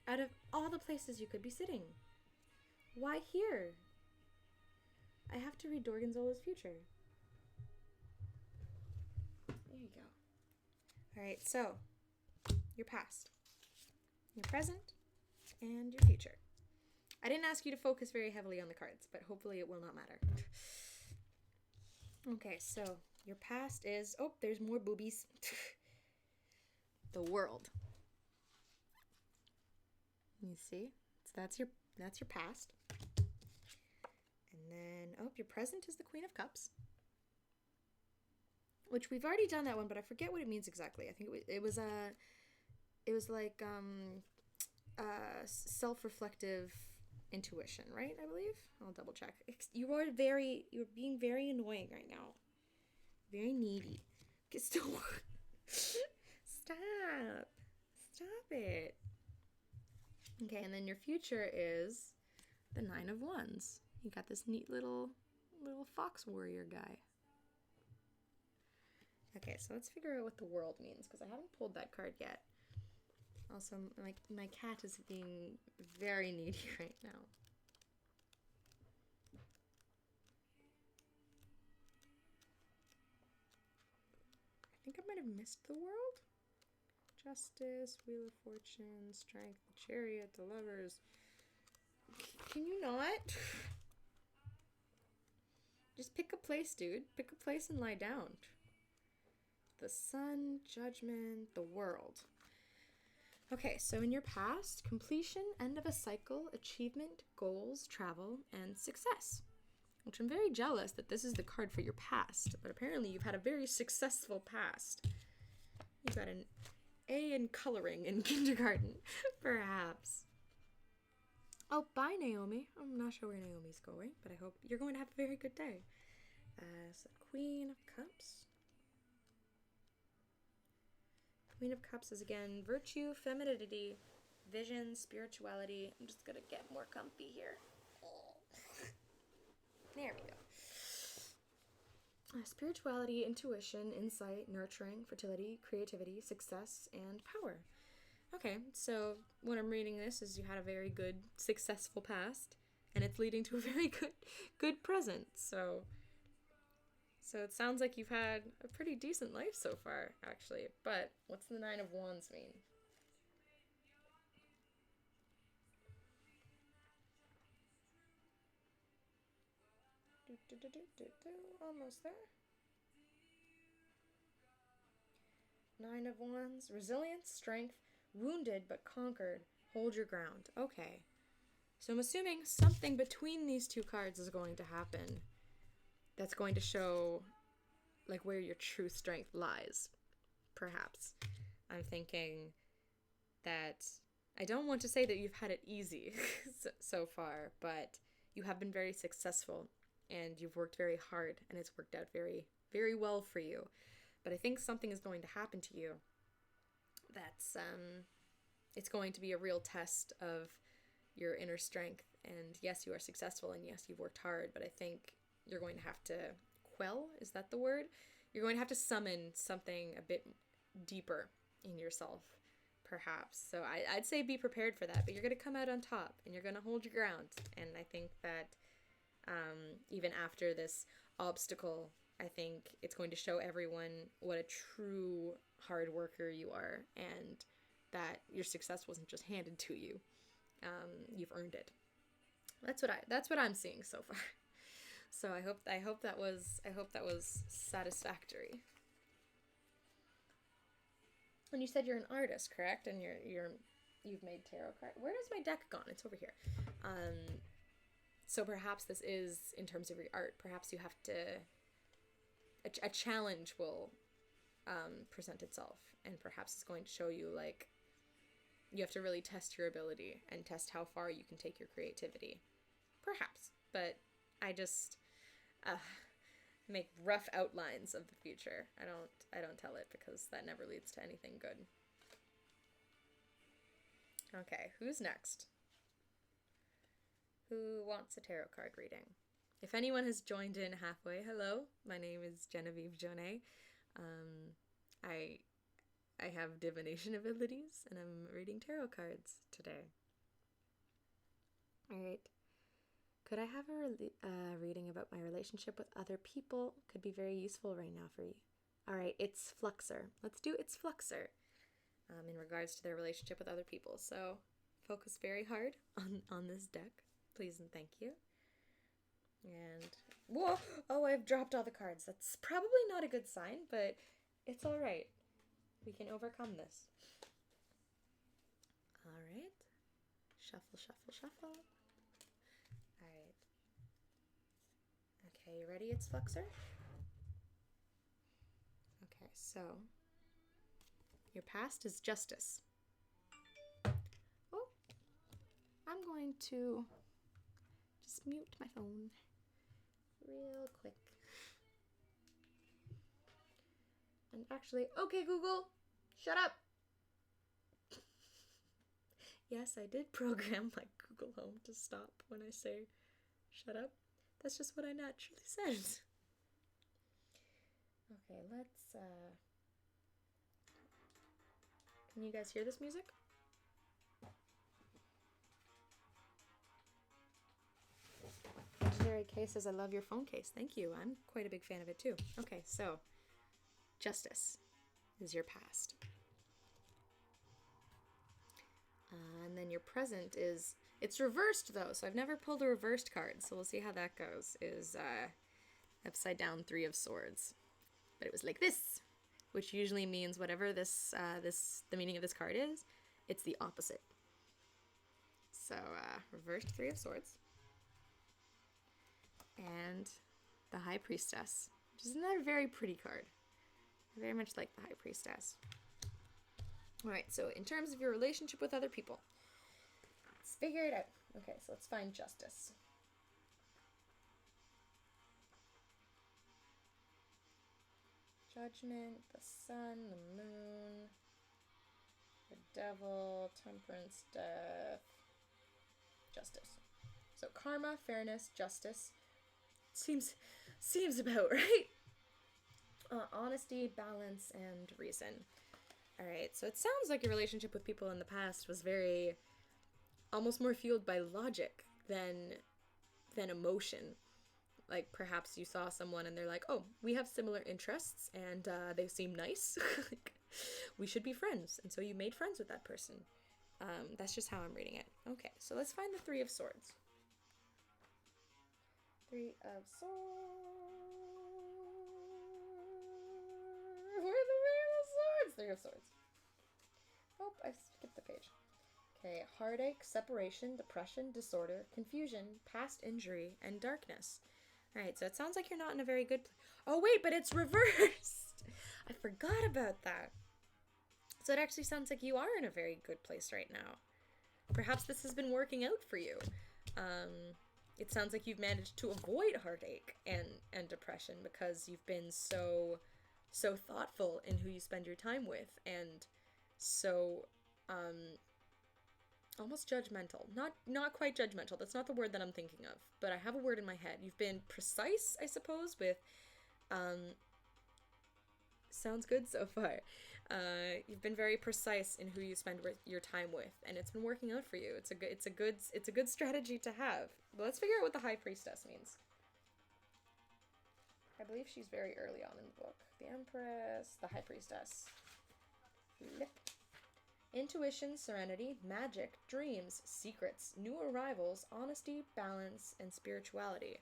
Out of all the places you could be sitting. Why here? I have to read Dorgonzola's future. There you go. Alright, so, your past, your present, and your future. I didn't ask you to focus very heavily on the cards, but hopefully it will not matter. Okay, so, your past is... Oh, there's more boobies. The world. You see? So that's your past. And then, oh, your present is the Queen of Cups. which we've already done that one, but I forget what it means exactly. I think it was like self-reflective intuition, right? I believe. I'll double check. You're being very annoying right now. Very needy. Stop. Stop it. Okay, and then your future is the 9 of Wands. You got this neat little fox warrior guy. Okay, so let's figure out what the world means, because I haven't pulled that card yet. Also, my cat is being very needy right now. I think I might have missed the world. Justice, Wheel of Fortune, Strength, the Chariot, the Lovers. Can you not? Just pick a place, dude. Pick a place and lie down. The Sun, Judgment, the World. Okay, so in your past, completion, end of a cycle, achievement, goals, travel, and success. Which I'm very jealous that this is the card for your past, but apparently you've had a very successful past. You got an A in coloring in kindergarten, perhaps. Oh, bye, Naomi. I'm not sure where Naomi's going, but I hope you're going to have a very good day. So Queen of Cups. Queen of Cups is again virtue, femininity, vision, spirituality. I'm just gonna get more comfy here. There we go. Spirituality, intuition, insight, nurturing, fertility, creativity, success, and power. Okay, so when I'm reading this is you had a very good, successful past, and it's leading to a very good present. So it sounds like you've had a pretty decent life so far, actually. But what's the 9 of Wands mean? Almost there. 9 of Wands. Resilience, strength, wounded but conquered. Hold your ground. Okay. So I'm assuming something between these two cards is going to happen that's going to show like where your true strength lies, perhaps. I'm thinking that I don't want to say that you've had it easy so far, but you have been very successful and you've worked very hard and it's worked out very, very well for you. But I think something is going to happen to you that's it's going to be a real test of your inner strength. And yes, you are successful, and yes, you've worked hard, but I think you're going to have to quell, is that the word? You're going to have to summon something a bit deeper in yourself, perhaps. So I'd say be prepared for that, but you're going to come out on top, and you're going to hold your ground. And I think that even after this obstacle, I think it's going to show everyone what a true hard worker you are, and that your success wasn't just handed to you. You've earned it. That's what I'm seeing so far. So I hope that was satisfactory. And you said you're an artist, correct? And you've made tarot cards. Where has my deck gone? It's over here. So perhaps this is in terms of your art. Perhaps you have to. A challenge will present itself, and perhaps it's going to show you like you have to really test your ability and test how far you can take your creativity. Perhaps, but I just make rough outlines of the future. I don't tell it because that never leads to anything good. Okay, who's next? Who wants a tarot card reading? If anyone has joined in halfway, hello. My name is Jeniveve Joneit. I have divination abilities, and I'm reading tarot cards today. All right. Could I have a reading about my relationship with other people? Could be very useful right now for you. All right, it's Fluxer. Let's do it's Fluxer in regards to their relationship with other people. So focus very hard on this deck, please and thank you. And whoa! Oh, I've dropped all the cards. That's probably not a good sign, but it's all right. We can overcome this. All right. Shuffle, shuffle, shuffle. All right. Okay, you ready? It's Fluxer. So, your past is justice. Oh, I'm going to just mute my phone real quick. And actually, okay, Google, shut up. Yes, I did program my Google Home to stop when I say shut up. That's just what I naturally said. Okay, let's, can you guys hear this music? Legendary Case says, I love your phone case. Thank you. I'm quite a big fan of it too. Okay, so justice is your past. And then your present is, it's reversed though, so I've never pulled a reversed card, so we'll see how that goes, is upside down 3 of Swords. But it was like this, which usually means whatever the meaning of this card is, it's the opposite. So, reversed 3 of Swords. And the High Priestess, which is another very pretty card. I very much like the High Priestess. Alright, so in terms of your relationship with other people, let's figure it out. Okay, so let's find justice. Judgment, the sun, the moon, the devil, temperance, death, justice. So karma, fairness, justice. Seems about right. Honesty, balance, and reason. Alright, so it sounds like your relationship with people in the past was very, almost more fueled by logic than emotion. Like, perhaps you saw someone and they're like, oh, we have similar interests, and they seem nice. Like, we should be friends. And so you made friends with that person. That's just how I'm reading it. Okay, so let's find the 3 of Swords. 3 of Swords. Where are the 3 of Swords? Oh, I skipped the page. Okay, heartache, separation, depression, disorder, confusion, past injury, and darkness. Alright, so it sounds like you're not in a very good oh wait, but it's reversed! I forgot about that. So it actually sounds like you are in a very good place right now. Perhaps this has been working out for you. It sounds like you've managed to avoid heartache and depression because you've been so thoughtful in who you spend your time with, and so almost judgmental. Not quite judgmental. That's not the word that I'm thinking of, but I have a word in my head. You've been precise, I suppose, with sounds good so far. You've been very precise in who you spend your time with, and it's been working out for you. It's a good strategy to have. But let's figure out what the High Priestess means. I believe she's very early on in the book. The Empress, the High Priestess. Flip. Intuition, serenity, magic, dreams, secrets, new arrivals, honesty, balance, and spirituality.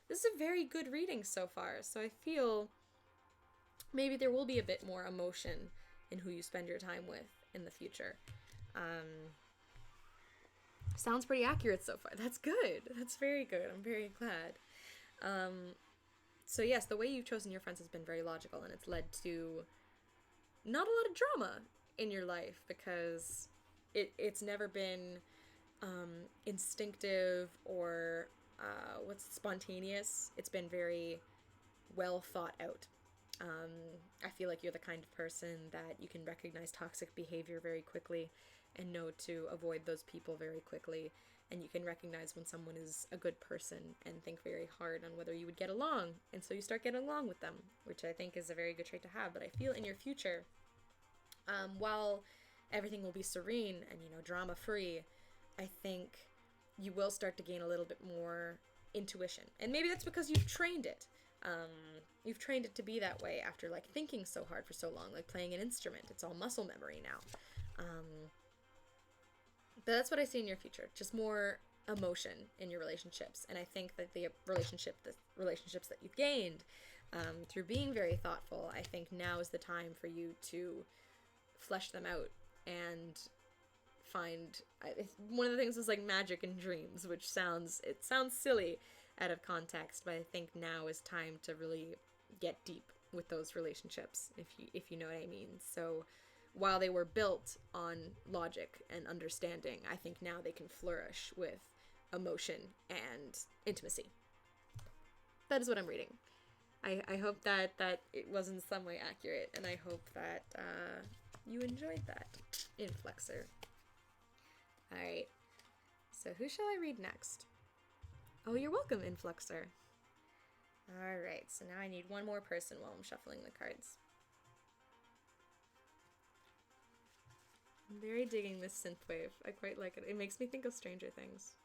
This is a very good reading so far, so I feel maybe there will be a bit more emotion in who you spend your time with in the future. Sounds pretty accurate so far. That's good. That's very good. I'm very glad. So yes, the way you've chosen your friends has been very logical, and it's led to not a lot of drama in your life because it's never been instinctive or spontaneous. It's been very well thought out. I feel like you're the kind of person that you can recognize toxic behavior very quickly and know to avoid those people very quickly, and you can recognize when someone is a good person and think very hard on whether you would get along, and so you start getting along with them, which I think is a very good trait to have. But I feel in your future, while everything will be serene and, drama free, I think you will start to gain a little bit more intuition, and maybe that's because you've trained it. You've trained it to be that way after thinking so hard for so long, like playing an instrument. It's all muscle memory now. But that's what I see in your future, just more emotion in your relationships. And I think that the relationships that you've gained through being very thoughtful, I think now is the time for you to flesh them out and find, one of the things is magic and dreams, which sounds silly out of context, but I think now is time to really get deep with those relationships, if you know what I mean. So while they were built on logic and understanding, I think now they can flourish with emotion and intimacy. That is what I'm reading. I hope that it was in some way accurate, and I hope that you enjoyed that, Influxer. Alright, so who shall I read next? Oh, you're welcome, Influxer. Alright, so now I need one more person while I'm shuffling the cards. I'm very digging this synthwave. I quite like it. It makes me think of Stranger Things.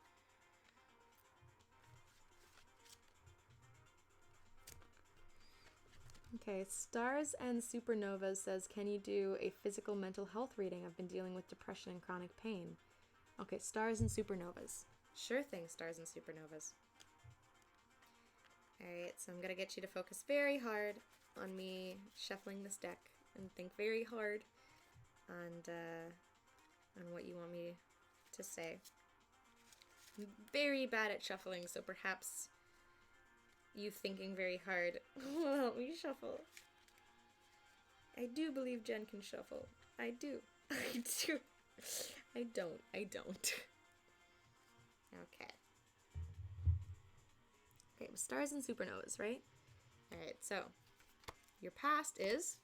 Okay, Stars and Supernovas says, can you do a physical mental health reading? I've been dealing with depression and chronic pain. Okay, Stars and Supernovas. Sure thing, Stars and Supernovas. Alright, so I'm going to get you to focus very hard on me shuffling this deck and think very hard on what you want me to say. I'm very bad at shuffling, so perhaps you thinking very hard will help me shuffle. I do believe Jen can shuffle. I do. I do. I don't. Okay. Okay, with Stars and Supernovas, right? Alright, so your past is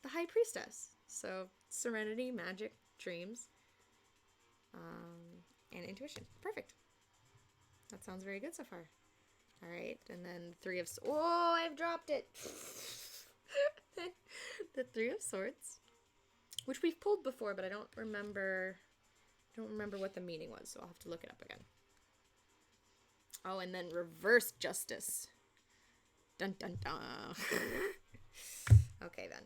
the High Priestess. So serenity, magic, dreams, and intuition. Perfect. That sounds very good so far. Alright, and then Three of Swords. Oh, I've dropped it! The Three of Swords, which we've pulled before, but I don't remember what the meaning was, so I'll have to look it up again. Oh, and then Reverse Justice. Dun dun dun. Okay, then.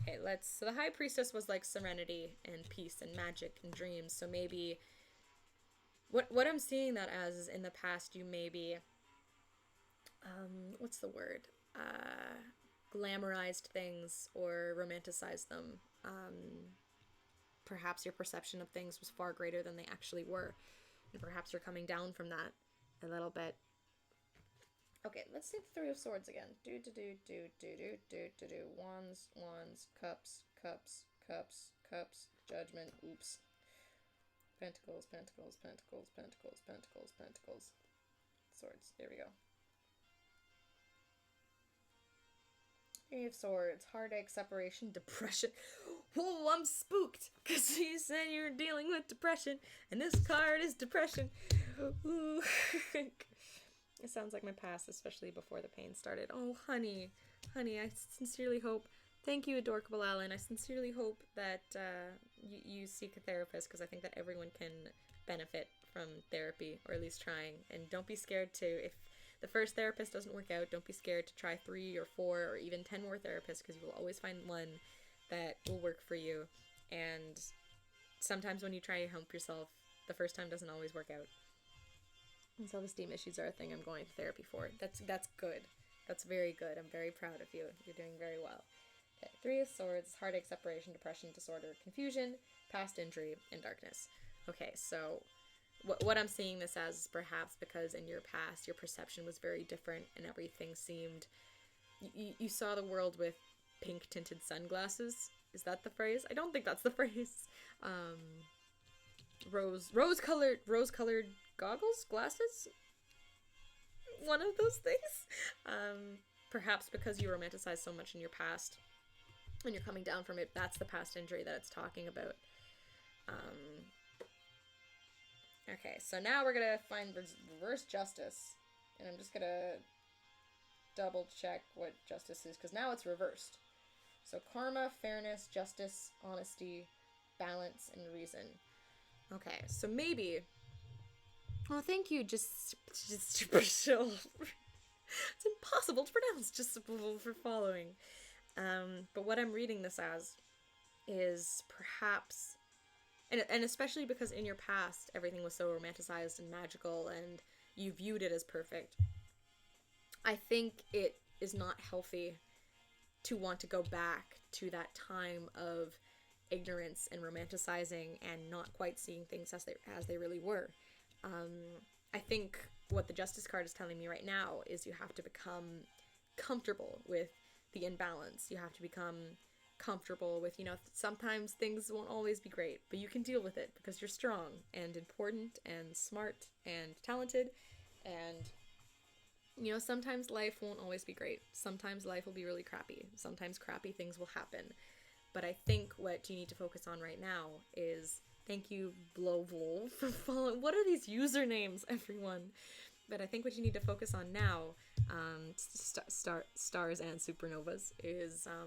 Okay, so the High Priestess was like serenity and peace and magic and dreams, so maybe what I'm seeing that as is in the past you maybe what's the word? Glamorized things or romanticized them. Perhaps your perception of things was far greater than they actually were, and perhaps you're coming down from that a little bit. Okay, let's see the Three of Swords again. Wands, cups, judgment, oops. Pentacles. Swords, there we go. Three of Swords, heartache, separation, depression. Oh, I'm spooked, because you said you were dealing with depression, and this card is depression. Ooh. It sounds like my past, especially before the pain started. Oh, honey, I sincerely hope, thank you, Adorkable Alan, I sincerely hope that you seek a therapist, because I think that everyone can benefit from therapy, or at least trying, and don't be scared to, if the first therapist doesn't work out, don't be scared to try 3 or 4 or even 10 more therapists, because you will always find one that will work for you, and sometimes when you try to help yourself, the first time doesn't always work out. And self-esteem issues are a thing I'm going to therapy for. That's good. That's very good. I'm very proud of you. You're doing very well. Okay, Three of Swords, heartache, separation, depression, disorder, confusion, past injury, and darkness. Okay, so what I'm seeing this as is perhaps because in your past your perception was very different and everything seemed... You saw the world with pink-tinted sunglasses. Is that the phrase? I don't think that's the phrase. Rose-colored goggles? Glasses? One of those things? Perhaps because you romanticized so much in your past and you're coming down from it, that's the past injury that it's talking about. Okay, so now we're gonna find reverse justice, and I'm just gonna double check what justice is, because now it's reversed. So karma, fairness, justice, honesty, balance, and reason. Okay, so maybe... Oh, thank you, just it's impossible to pronounce, just for following. But what I'm reading this as is perhaps... And especially because in your past, everything was so romanticized and magical, and you viewed it as perfect. I think it is not healthy to want to go back to that time of ignorance and romanticizing and not quite seeing things as they really were. I think what the Justice card is telling me right now is you have to become comfortable with the imbalance. You have to become comfortable with, sometimes things won't always be great, but you can deal with it because you're strong and important and smart and talented. And, sometimes life won't always be great. Sometimes life will be really crappy. Sometimes crappy things will happen. But I think what you need to focus on right now is, thank you, Blowvol, for following. What are these usernames, everyone? But I think what you need to focus on now, stars and supernovas, is a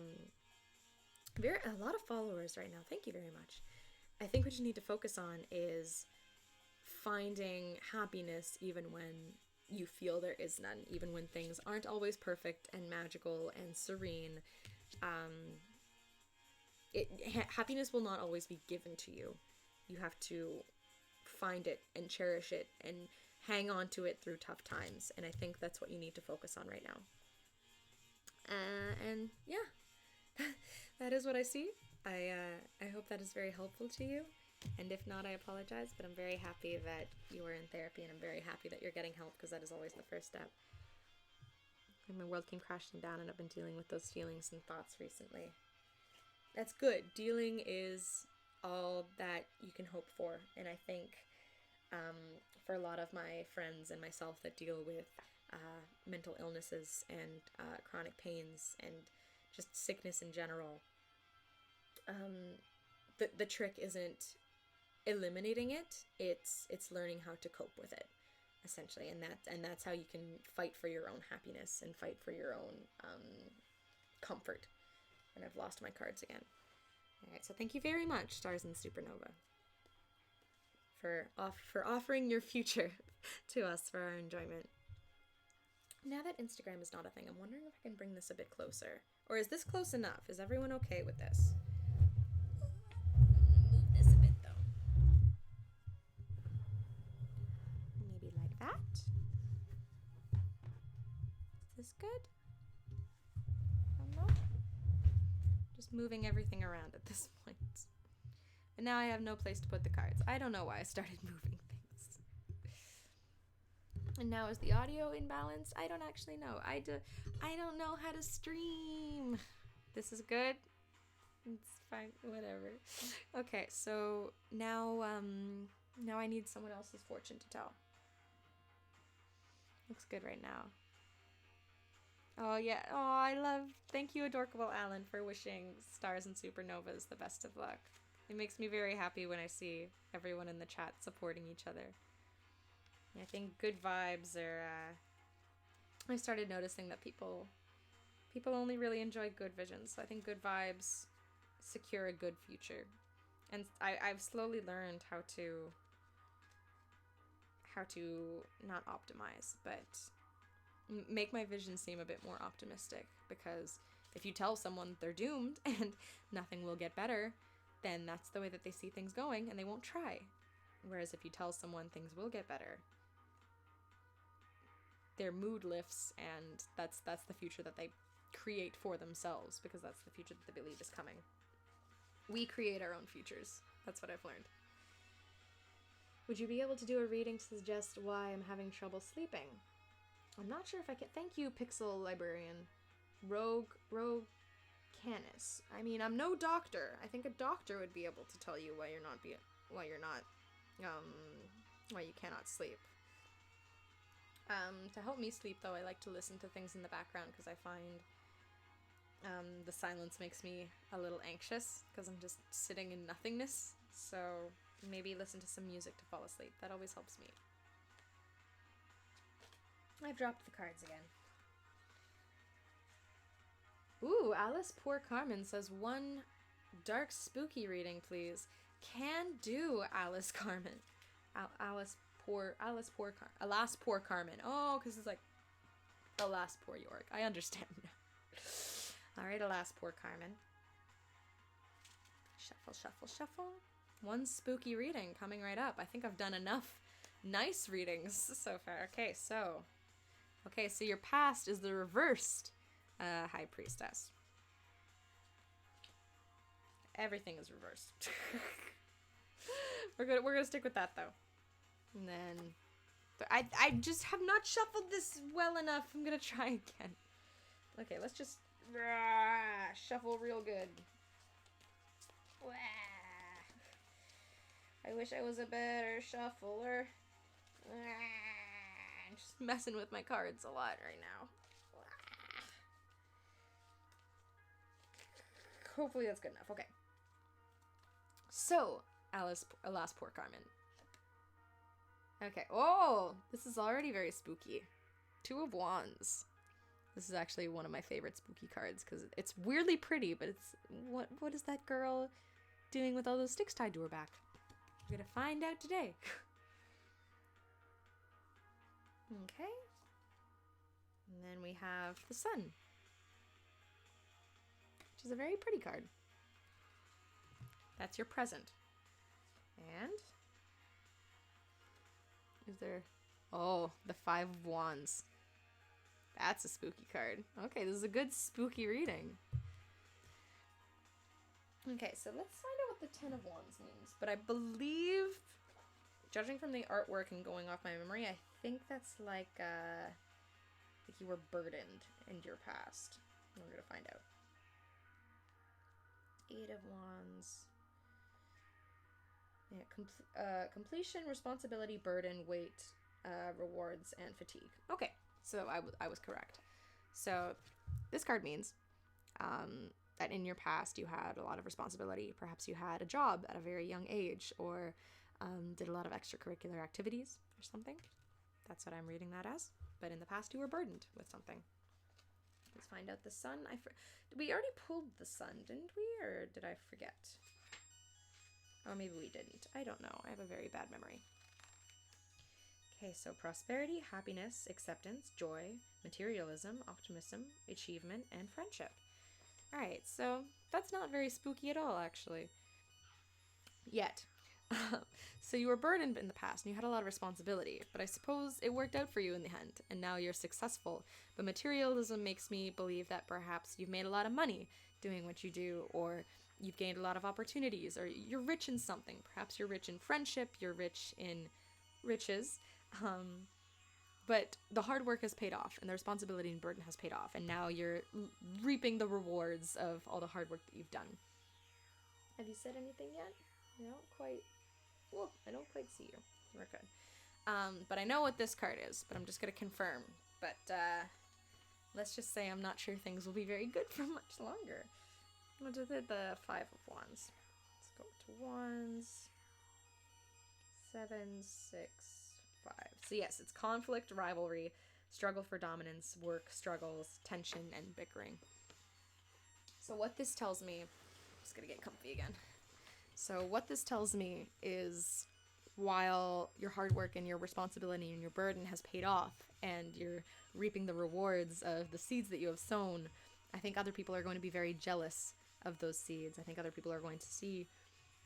lot of followers right now. Thank you very much. I think what you need to focus on is finding happiness even when you feel there is none, even when things aren't always perfect and magical and serene. Happiness will not always be given to you. You have to find it and cherish it and hang on to it through tough times. And I think that's what you need to focus on right now. And yeah, that is what I see. I hope that is very helpful to you. And if not, I apologize, but I'm very happy that you are in therapy, and I'm very happy that you're getting help, because that is always the first step. And my world came crashing down, and I've been dealing with those feelings and thoughts recently. That's good. Dealing is all that you can hope for. And I think for a lot of my friends and myself that deal with mental illnesses and chronic pains and just sickness in general, the trick isn't eliminating it. It's learning how to cope with it, essentially. And that's how you can fight for your own happiness and fight for your own comfort. And I've lost my cards again. Alright, so thank you very much, Stars and Supernova, for offering your future to us for our enjoyment. Now that Instagram is not a thing, I'm wondering if I can bring this a bit closer. Or is this close enough? Is everyone okay with this? Move this a bit, though. Maybe like that. Is this good? No? Just moving everything around at this point. And now I have no place to put the cards. I don't know why I started moving things. And now is the audio in balance? I don't actually know. I don't know how to stream. This is good. It's fine. Whatever. Okay, so now I need someone else's fortune to tell. Looks good right now. Oh, yeah. Oh, thank you, Adorkable Alan, for wishing Stars and Supernovas the best of luck. It makes me very happy when I see everyone in the chat supporting each other. I think good vibes are, I started noticing that people only really enjoy good visions. So I think good vibes secure a good future. And I've slowly learned how to not optimize, but make my vision seem a bit more optimistic, because if you tell someone they're doomed and nothing will get better, then that's the way that they see things going, and they won't try. Whereas if you tell someone things will get better, their mood lifts, and that's the future that they create for themselves, because that's the future that they believe is coming. We create our own futures. That's what I've learned. Would you be able to do a reading to suggest why I'm having trouble sleeping? I'm not sure if I can. Thank you, Pixel Librarian. Rogue Canis. I mean, I'm no doctor. I think a doctor would be able to tell you why you cannot sleep. To help me sleep, though, I like to listen to things in the background, because I find the silence makes me a little anxious, because I'm just sitting in nothingness. So maybe listen to some music to fall asleep. That always helps me. I've dropped the cards again. Ooh, Alice Poor Carmen says, one dark spooky reading, please. Can do, Alice Carmen. Alas Poor Carmen. Oh, because it's like Alas Poor York. I understand now. Alright, Alas Poor Carmen. Shuffle, shuffle, shuffle. One spooky reading coming right up. I think I've done enough nice readings so far. Okay, so your past is the reversed High Priestess. Everything is reversed. We're gonna stick with that, though. And then I just have not shuffled this well enough. I'm gonna try again. Okay, let's just shuffle real good. I wish I was a better shuffler. I'm just messing with my cards a lot right now. Hopefully that's good enough. Okay. So, alas, poor Carmen. Okay. Oh, this is already very spooky. Two of Wands. This is actually one of my favorite spooky cards because it's weirdly pretty, but it's what is that girl doing with all those sticks tied to her back? We're gonna find out today. Okay. And then we have the Sun, which is a very pretty card. That's your present. And is there... Oh, the Five of Wands. That's a spooky card. Okay, this is a good spooky reading. Okay, so let's find out what the Ten of Wands means. But I believe, judging from the artwork and going off my memory, I think that's like you were burdened in your past. We're gonna find out. Eight of Wands. Yeah, completion, responsibility, burden, weight, rewards, and fatigue. Okay, so I was correct. So this card means that in your past you had a lot of responsibility. Perhaps you had a job at a very young age, or did a lot of extracurricular activities or something. That's what I'm reading that as. But in the past you were burdened with something. Let's find out the Sun. We already pulled the Sun, didn't we? Or did I forget? Oh, maybe we didn't. I don't know. I have a very bad memory. Okay, so prosperity, happiness, acceptance, joy, materialism, optimism, achievement, and friendship. All right, so that's not very spooky at all, actually. Yet. So you were burdened in the past and you had a lot of responsibility, but I suppose it worked out for you in the end, and now you're successful. But materialism makes me believe that perhaps you've made a lot of money doing what you do, or you've gained a lot of opportunities, or you're rich in something. Perhaps you're rich in friendship, you're rich in riches, but the hard work has paid off, and the responsibility and burden has paid off, and now you're reaping the rewards of all the hard work that you've done. Have you said anything yet? I don't quite see you. We're good. But I know what this card is, but I'm just going to confirm. But let's just say I'm not sure things will be very good for much longer. What did the Five of Wands? Let's go to Wands. 7, 6, 5. So yes, it's conflict, rivalry, struggle for dominance, work, struggles, tension, and bickering. So what this tells me... I'm just going to get comfy again. So what this tells me is, while your hard work and your responsibility and your burden has paid off, and you're reaping the rewards of the seeds that you have sown, I think other people are going to be very jealous of those seeds. I think other people are going to see,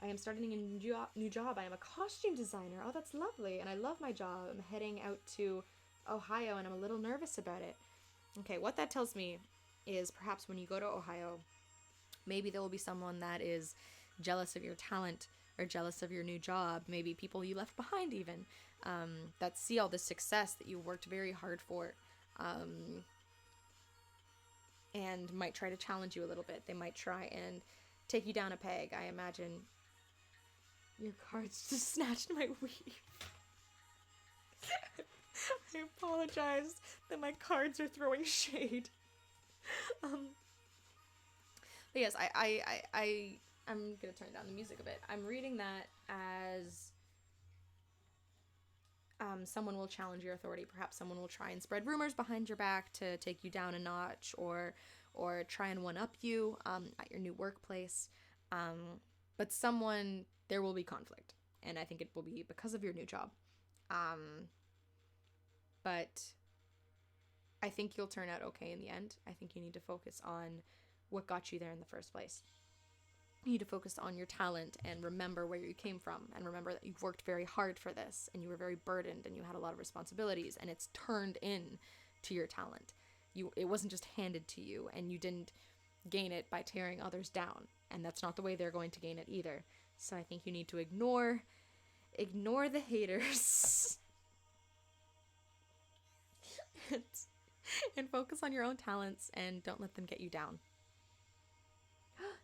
I am starting a new job. I am a costume designer. Oh, that's lovely. And I love my job. I'm heading out to Ohio and I'm a little nervous about it. Okay, what that tells me is perhaps when you go to Ohio, maybe there will be someone that is jealous of your talent or jealous of your new job. Maybe people you left behind even, that see all this success that you worked very hard for, and might try to challenge you a little bit. They might try and take you down a peg. I imagine your cards just snatched my weave. I apologize that my cards are throwing shade. But yes, I'm gonna turn down the music a bit. I'm reading that as someone will challenge your authority. Perhaps someone will try and spread rumors behind your back to take you down a notch, or try and one-up you at your new workplace. But there will be conflict, and I think it will be because of your new job. But I think you'll turn out okay in the end. I think you need to focus on what got you there in the first place. You need to focus on your talent and remember where you came from, and remember that you've worked very hard for this, and you were very burdened, and you had a lot of responsibilities, and it's turned in to your talent. It wasn't just handed to you, and you didn't gain it by tearing others down, and that's not the way they're going to gain it either. So I think you need to ignore the haters and focus on your own talents and don't let them get you down.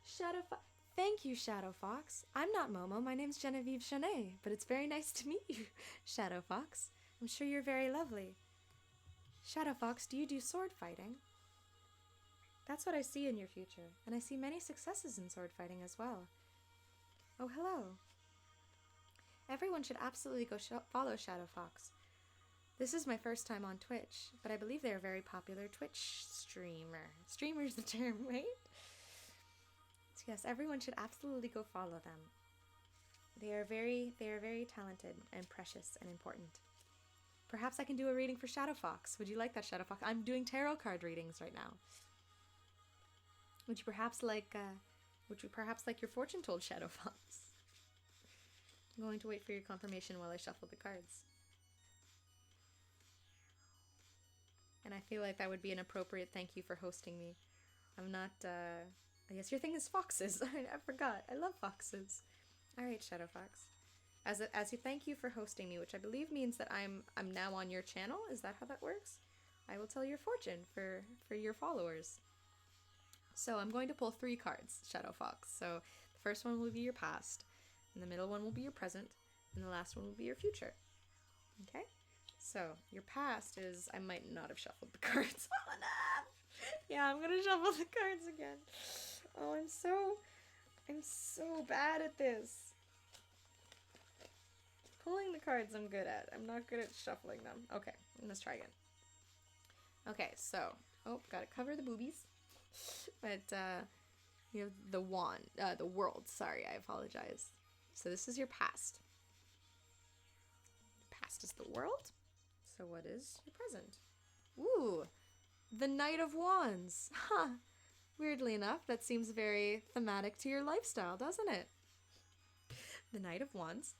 Shadow Fox. Thank you, Shadow Fox. I'm not Momo. My name's Jeniveve Joneit, but it's very nice to meet you, Shadow Fox. I'm sure you're very lovely. Shadow Fox, do you do sword fighting? That's what I see in your future, and I see many successes in sword fighting as well. Oh, hello. Everyone should absolutely go follow Shadow Fox. This is my first time on Twitch, but I believe they're a very popular Twitch streamer. Streamer's the term, right? So yes, everyone should absolutely go follow them. They are very talented and precious and important. Perhaps I can do a reading for Shadow Fox. Would you like that, Shadow Fox? I'm doing tarot card readings right now. Would you perhaps like your fortune told, Shadow Fox? I'm going to wait for your confirmation while I shuffle the cards. And I feel like that would be an appropriate thank you for hosting me. I'm not, I guess your thing is foxes. I forgot. I love foxes. Alright, Shadow Fox. As a thank you for hosting me, which I believe means that I'm now on your channel. Is that how that works? I will tell your fortune for your followers. So I'm going to pull 3 cards, Shadow Fox. So the first one will be your past, and the middle one will be your present, and the last one will be your future. Okay? So your past is, I might not have shuffled the cards well enough. Yeah, I'm gonna shuffle the cards again. Oh, I'm so bad at this. Pulling the cards I'm good at. I'm not good at shuffling them. Okay, let's try again. Okay, so, gotta cover the boobies. But, you have the world, sorry, I apologize. So this is your past. Past is the world. So what is your present? Ooh, the Knight of Wands. Huh. Weirdly enough, that seems very thematic to your lifestyle, doesn't it? The Knight of Wands.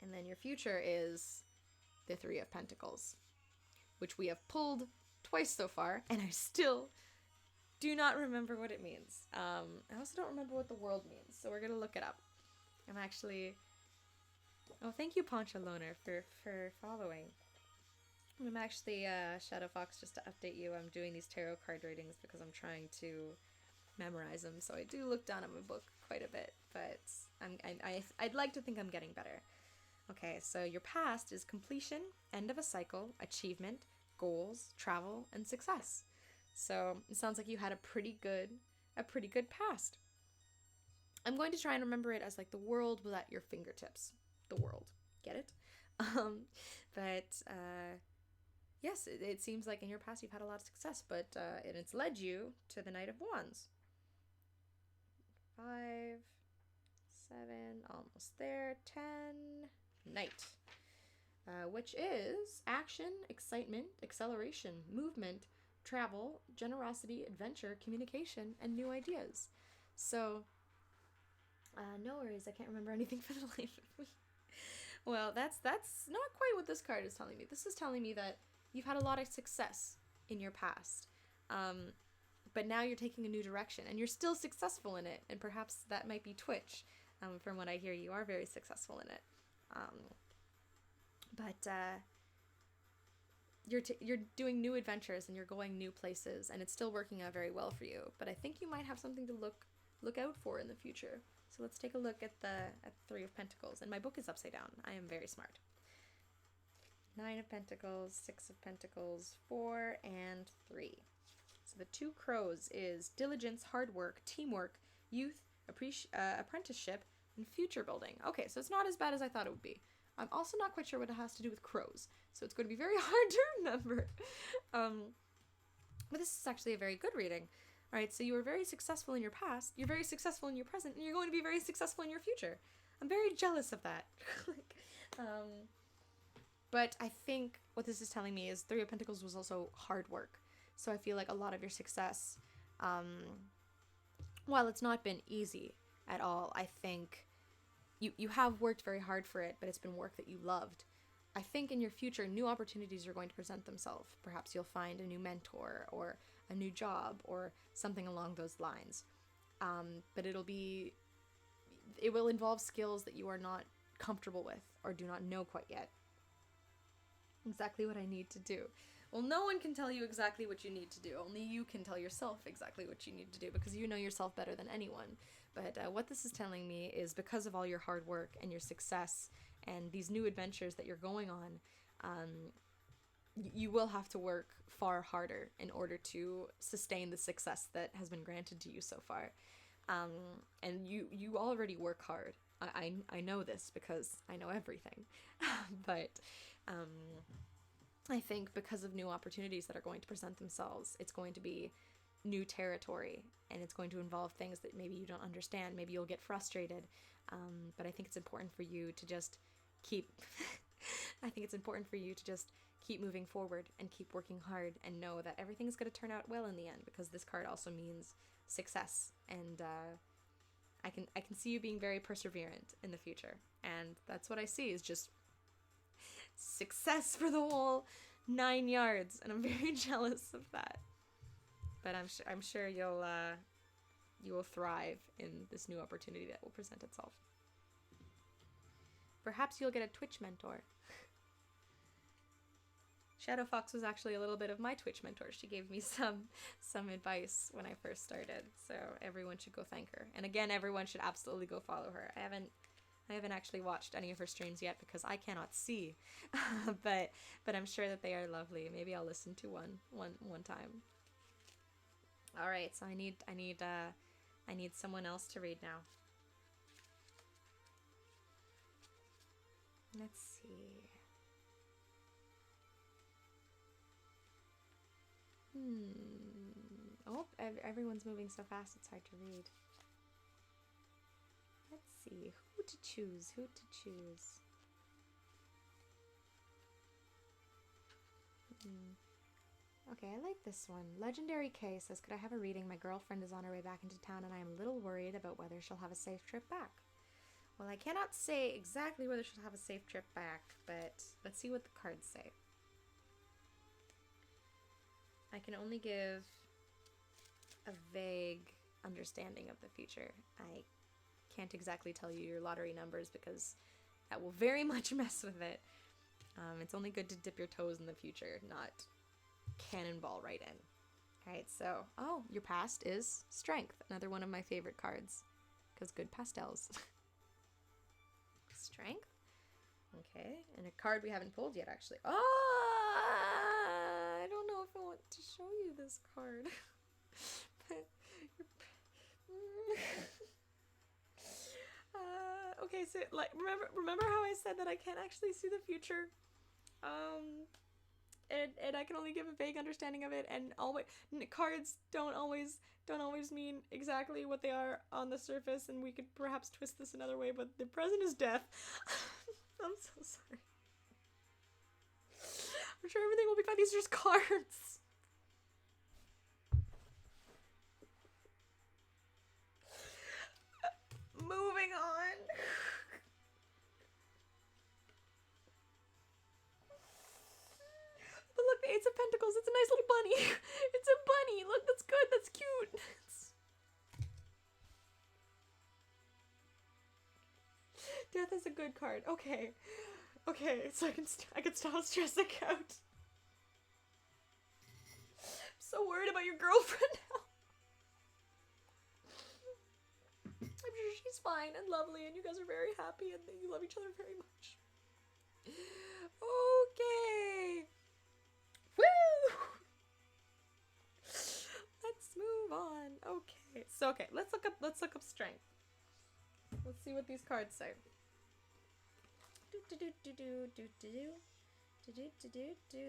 And then your future is the 3 of Pentacles, which we have pulled twice so far, and I still do not remember what it means. I also don't remember what the world means, so we're going to look it up. I'm actually... Oh, thank you, Poncha Loner, for following. I'm actually, Shadow Fox, just to update you, I'm doing these tarot card readings because I'm trying to memorize them, so I do look down at my book quite a bit, but I'd like to think I'm getting better. Okay, so your past is completion, end of a cycle, achievement, goals, travel, and success. So it sounds like you had a pretty good past. I'm going to try and remember it as like the world was at your fingertips. The world. Get it? Yes, it seems like in your past you've had a lot of success, but and it's led you to the Knight of Wands. 5, 7, almost there, 10, Knight. Which is action, excitement, acceleration, movement, travel, generosity, adventure, communication, and new ideas. So, no worries, I can't remember anything for the life of me. Well, that's not quite what this card is telling me. This is telling me that you've had a lot of success in your past, but now you're taking a new direction, and you're still successful in it, and perhaps that might be Twitch. From what I hear, you are very successful in it. But you're doing new adventures, and you're going new places, and it's still working out very well for you. But I think you might have something to look out for in the future. So let's take a look at the 3 of Pentacles. And my book is upside down. I am very smart. 9 of Pentacles, 6 of Pentacles, 4, and 3. So the 2 crows is diligence, hard work, teamwork, youth, apprenticeship, and future building. Okay, so it's not as bad as I thought it would be. I'm also not quite sure what it has to do with crows, so it's going to be very hard to remember. But this is actually a very good reading. Alright, so you were very successful in your past, you're very successful in your present, and you're going to be very successful in your future. I'm very jealous of that. But I think what this is telling me is 3 of Pentacles was also hard work. So I feel like a lot of your success, while it's not been easy at all, I think you have worked very hard for it, but it's been work that you loved. I think in your future, new opportunities are going to present themselves. Perhaps you'll find a new mentor or a new job or something along those lines. But it will involve skills that you are not comfortable with or do not know quite yet exactly what I need to do. Well, no one can tell you exactly what you need to do. Only you can tell yourself exactly what you need to do because you know yourself better than anyone. But what this is telling me is because of all your hard work and your success and these new adventures that you're going on, you will have to work far harder in order to sustain the success that has been granted to you so far. And you already work hard. I know this because I know everything. But I think because of new opportunities that are going to present themselves, it's going to be new territory, and it's going to involve things that maybe you don't understand. Maybe you'll get frustrated. But I think it's important for you to just keep I think it's important for you to just keep moving forward and keep working hard and know that everything's going to turn out well in the end, because this card also means success, and I can see you being very perseverant in the future, and that's what I see is just success for the whole 9 yards, and I'm very jealous of that. But I'm sure you will thrive in this new opportunity that will present itself. Perhaps you'll get a Twitch mentor. Shadow Fox was actually a little bit of my Twitch mentor. She gave me some advice when I first started, so everyone should go thank her. And again, everyone should absolutely go follow her. I haven't actually watched any of her streams yet because I cannot see, but I'm sure that they are lovely. Maybe I'll listen to one time. All right, so I need someone else to read now. Let's see. Oh, everyone's moving so fast it's hard to read. Let's see. Who to choose? Okay, I like this one. Legendary K says, could I have a reading? My girlfriend is on her way back into town and I am a little worried about whether she'll have a safe trip back. Well, I cannot say exactly whether she'll have a safe trip back, but let's see what the cards say. I can only give a vague understanding of the future. I can't exactly tell you your lottery numbers because that will very much mess with it. It's only good to dip your toes in the future, not cannonball right in. Alright, so, your past is Strength, another one of my favorite cards, because good pastels. Strength? Okay, and a card we haven't pulled yet, actually. I don't know if I want to show you this card. Okay, so like remember how I said that I can't actually see the future, and I can only give a vague understanding of it, and always cards don't always mean exactly what they are on the surface, and we could perhaps twist this another way, but the present is death. I'm so sorry. I'm sure everything will be fine. These are just cards. Moving on. But look, the Ace of Pentacles. It's a nice little bunny. It's a bunny. Look, that's good. That's cute. Death is a good card. Okay, so I can stop stressing out. I'm so worried about your girlfriend now. I'm sure she's fine and lovely, and you guys are very happy, and you love each other very much. Okay. Woo! Let's move on. Okay. So let's look up Strength. Let's see what these cards say.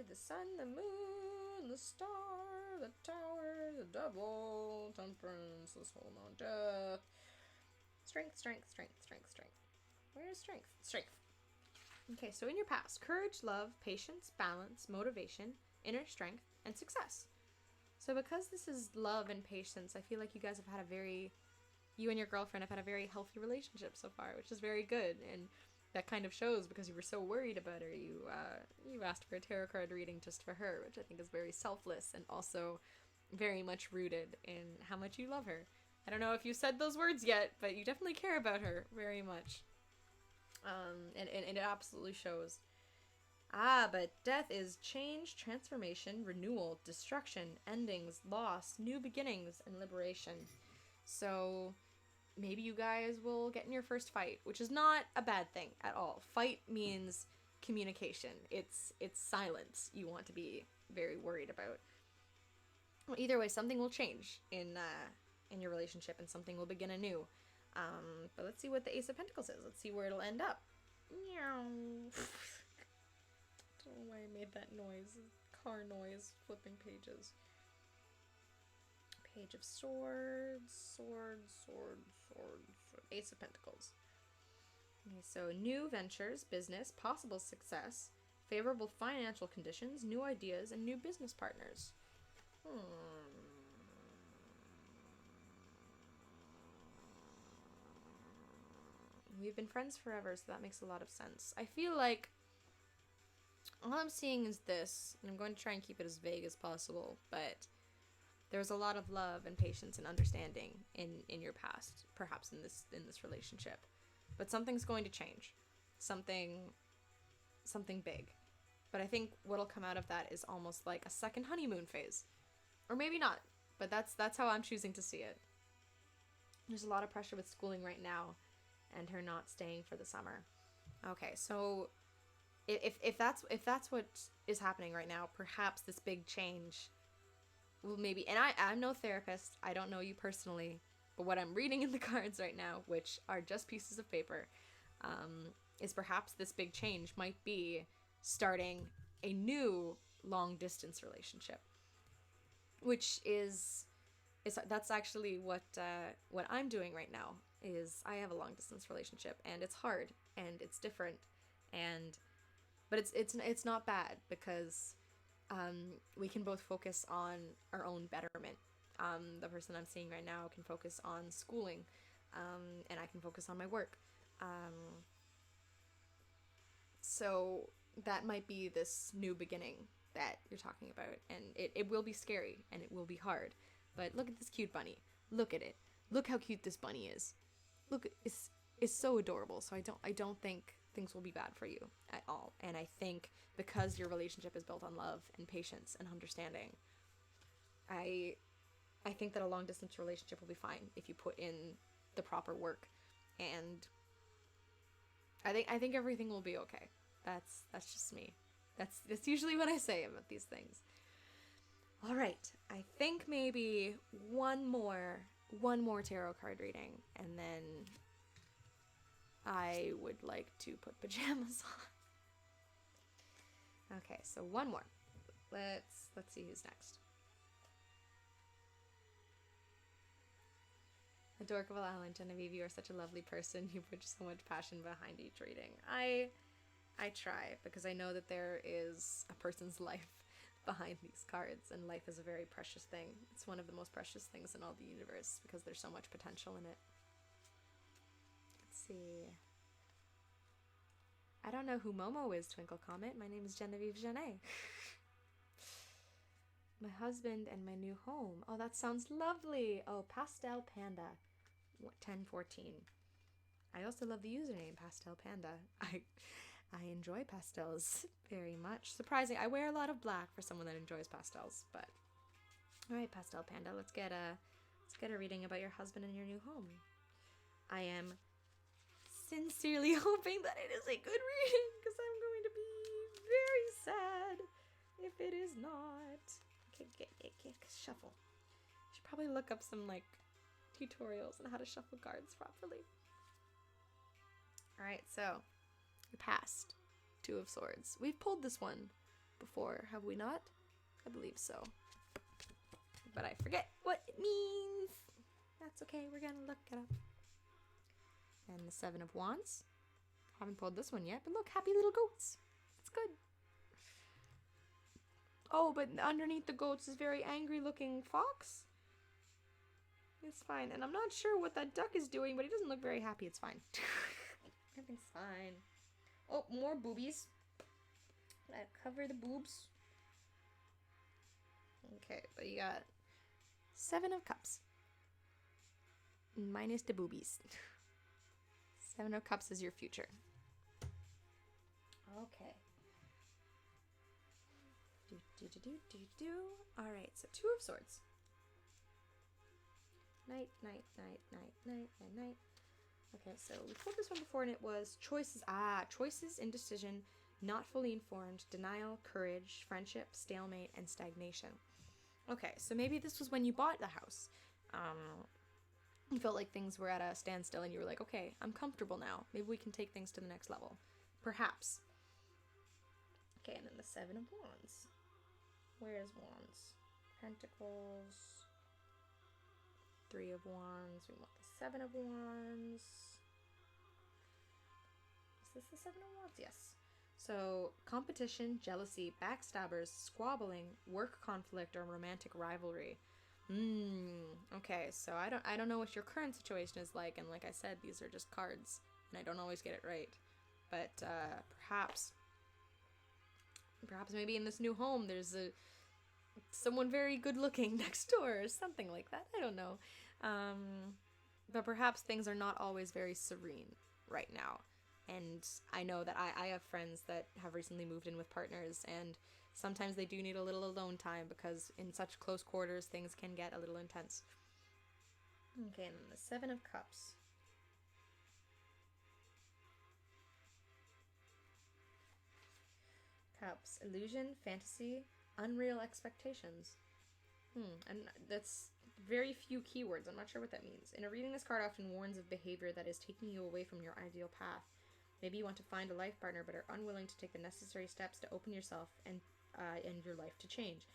The sun, the moon, the star, the tower, the devil, temperance, the soul, on death. Strength. Where is strength? Strength. Okay, so in your past, courage, love, patience, balance, motivation, inner strength, and success. So because this is love and patience, I feel like you guys have had you and your girlfriend have had a very healthy relationship so far, which is very good, and that kind of shows because you were so worried about her. You asked for a tarot card reading just for her, which I think is very selfless and also very much rooted in how much you love her. I don't know if you said those words yet, but you definitely care about her very much. And it absolutely shows. But death is change, transformation, renewal, destruction, endings, loss, new beginnings, and liberation. So maybe you guys will get in your first fight, which is not a bad thing at all. Fight means communication. It's silence you want to be very worried about. Well, either way, something will change in your relationship, and something will begin anew. But let's see what the Ace of Pentacles is. Let's see where it'll end up. Meow. I don't know why I made that noise. Car noise. Flipping pages. Page of Swords. Ace of Pentacles. Okay, so new ventures, business, possible success, favorable financial conditions, new ideas, and new business partners. We've been friends forever, so that makes a lot of sense. I feel like all I'm seeing is this, and I'm going to try and keep it as vague as possible, but there's a lot of love and patience and understanding in your past, perhaps in this relationship. But something's going to change. Something big. But I think what'll come out of that is almost like a second honeymoon phase. Or maybe not, but that's how I'm choosing to see it. There's a lot of pressure with schooling right now, and her not staying for the summer. Okay, so if that's what is happening right now, perhaps this big change will maybe, and I'm no therapist, I don't know you personally, but what I'm reading in the cards right now, which are just pieces of paper, is perhaps this big change might be starting a new long distance relationship, which is that's actually what I'm doing right now. Is I have a long distance relationship, and it's hard and it's different, but it's not bad because we can both focus on our own betterment. The person I'm seeing right now can focus on schooling, and I can focus on my work. So that might be this new beginning that you're talking about, and it will be scary and it will be hard. But look at this cute bunny. Look at it. Look how cute this bunny is. Look, it's so adorable. So I don't think things will be bad for you at all. And I think because your relationship is built on love and patience and understanding, I think that a long distance relationship will be fine if you put in the proper work, and I think everything will be okay. That's just me. That's usually what I say about these things. All right, I think maybe one more tarot card reading, and then I would like to put pajamas on. Okay, so one more. Let's see who's next. Adorable Alan, Jeniveve, you are such a lovely person. You put so much passion behind each reading. I try, because I know that there is a person's life behind these cards, and life is a very precious thing. It's one of the most precious things in all the universe because there's so much potential in it. Let's see. I don't know who Momo is, Twinkle Comet. My name is Genevieve Joneit. My husband and my new home. Oh, that sounds lovely. Oh, Pastel Panda. 1014. I also love the username Pastel Panda. I enjoy pastels very much. Surprising. I wear a lot of black for someone that enjoys pastels, but all right, Pastel Panda, let's get a reading about your husband and your new home. I am sincerely hoping that it is a good reading, because I'm going to be very sad if it is not. Okay, shuffle. I should probably look up some tutorials on how to shuffle cards properly. All right, so your past. Two of Swords. We've pulled this one before, have we not? I believe so. But I forget what it means. That's okay, we're gonna look it up. And the Seven of Wands. Haven't pulled this one yet, but look, happy little goats. It's good. Oh, but underneath the goats is very angry looking fox. It's fine. And I'm not sure what that duck is doing, but he doesn't look very happy. It's fine. Everything's fine. Oh, more boobies. Gotta cover the boobs. Okay, but you got Seven of Cups. Minus the boobies. Seven of Cups is your future. Okay. All right, so Two of Swords. Night. Okay, so we pulled this one before, and it was choices. Choices, indecision, not fully informed, denial, courage, friendship, stalemate, and stagnation. Okay, so maybe this was when you bought the house. You felt like things were at a standstill, and you were like, okay, I'm comfortable now. Maybe we can take things to the next level. Perhaps. Okay, and then the Seven of Wands. Where's Wands? Pentacles. Three of Wands. We want the Seven of Wands. Is this the Seven of Wands? Yes. So, competition, jealousy, backstabbers, squabbling, work conflict, or romantic rivalry. Okay, so I don't know what your current situation is like, and like I said, these are just cards, and I don't always get it right. But perhaps maybe in this new home there's someone very good looking next door or something like that. I don't know. But perhaps things are not always very serene right now. And I know that I have friends that have recently moved in with partners, and sometimes they do need a little alone time because in such close quarters things can get a little intense. Okay, and then the Seven of Cups. Cups. Illusion, fantasy, unreal expectations. And that's very few keywords. I'm not sure what that means. In a reading, this card often warns of behavior that is taking you away from your ideal path. Maybe you want to find a life partner but are unwilling to take the necessary steps to open yourself and your life to change.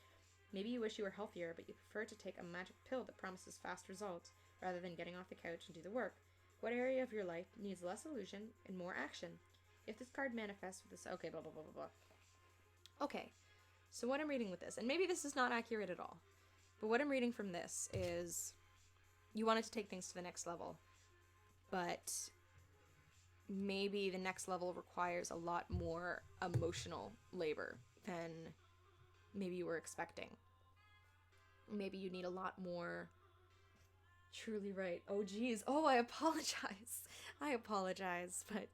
Maybe you wish you were healthier, but you prefer to take a magic pill that promises fast results rather than getting off the couch and do the work. What area of your life needs less illusion and more action? If this card manifests with this... Okay, blah, blah, blah, blah, blah. Okay, so what I'm reading with this, and maybe this is not accurate at all, but what I'm reading from this is you wanted to take things to the next level, but maybe the next level requires a lot more emotional labor than maybe you were expecting. Maybe you need a lot more... Truly right. Oh, geez. Oh, I apologize. But,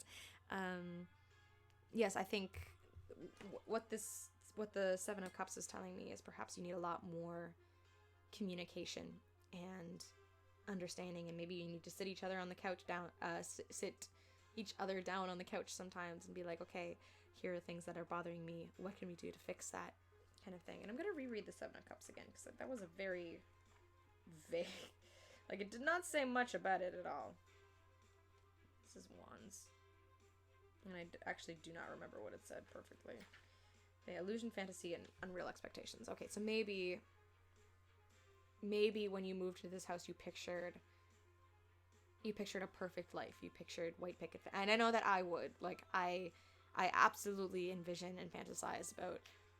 yes, I think what the Seven of Cups is telling me is perhaps you need a lot more communication and understanding, and maybe you need to sit each other on the couch down, sit each other down on the couch sometimes and be like, okay, here are things that are bothering me. What can we do to fix that kind of thing? And I'm going to reread the Seven of Cups again because that was a very vague, like it did not say much about it at all. This is Wands. And I actually do not remember what it said perfectly. Okay, illusion, fantasy, and unreal expectations. Okay, so maybe when you moved to this house, you pictured a perfect life. You pictured white picket fence. And I know that I would. Like, I absolutely envision and fantasize about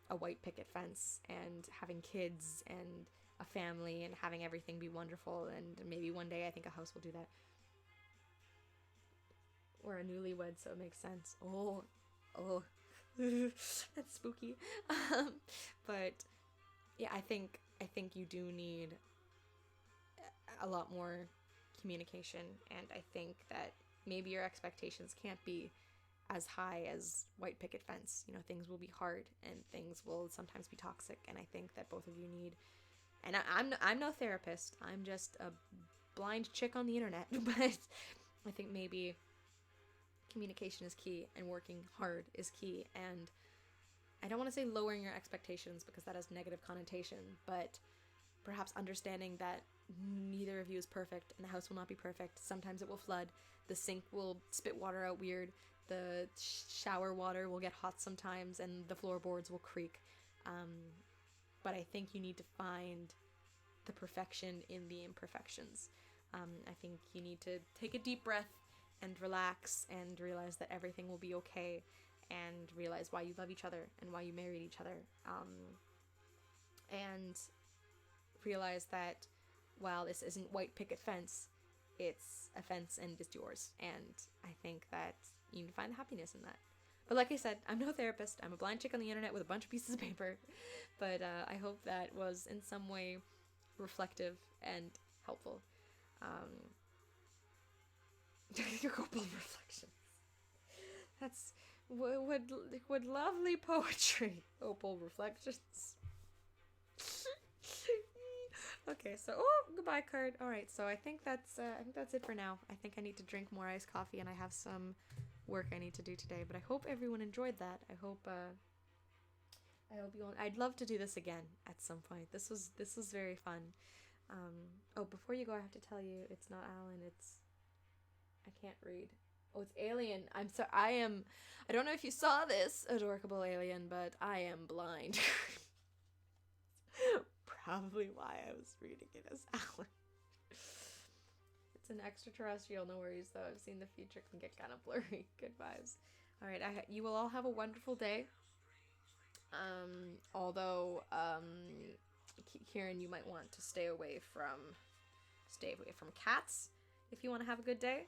a white picket fence and having kids and a family and having everything be wonderful. And maybe one day I think a house will do that. We're a newlywed, so it makes sense. Oh. That's spooky. But yeah, I think you do need a lot more communication, and I think that maybe your expectations can't be as high as white picket fence. You know, things will be hard and things will sometimes be toxic, and I think that both of you need, and I'm no therapist, I'm just a blind chick on the internet, but I think maybe communication is key and working hard is key, and I don't want to say lowering your expectations because that has negative connotation, but perhaps understanding that neither of you is perfect and the house will not be perfect. Sometimes it will flood, the sink will spit water out weird, the shower water will get hot sometimes, and the floorboards will creak. But I think you need to find the perfection in the imperfections. I think you need to take a deep breath and relax and realize that everything will be okay, and realize why you love each other and why you married each other. And realize that while this isn't white picket fence, it's a fence and it's yours. And I think that you need to find happiness in that. But like I said, I'm no therapist. I'm a blind chick on the internet with a bunch of pieces of paper. But I hope that was in some way reflective and helpful. Your opal reflections. That's what lovely poetry. Opal reflections. Okay, so oh, goodbye card. All right, so I think that's it for now. I think I need to drink more iced coffee, and I have some work I need to do today. But I hope everyone enjoyed that. I hope you all. I'd love to do this again at some point. This was very fun. Oh, before you go, I have to tell you, it's not Alan. I can't read. Oh, it's Alien. I'm sorry. I don't know if you saw this, adorable alien, but I am blind. Probably why I was reading it as Alan. It's an extraterrestrial. No worries, though. I've seen the future can get kind of blurry. Good vibes. All right. You will all have a wonderful day. Although, Kieran, you might want to stay away from cats if you want to have a good day.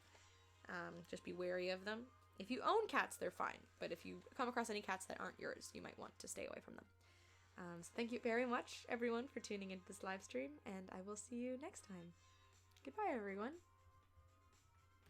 Just be wary of them. If you own cats, they're fine. But if you come across any cats that aren't yours, you might want to stay away from them. So thank you very much, everyone, for tuning into this live stream, and I will see you next time. Goodbye, everyone.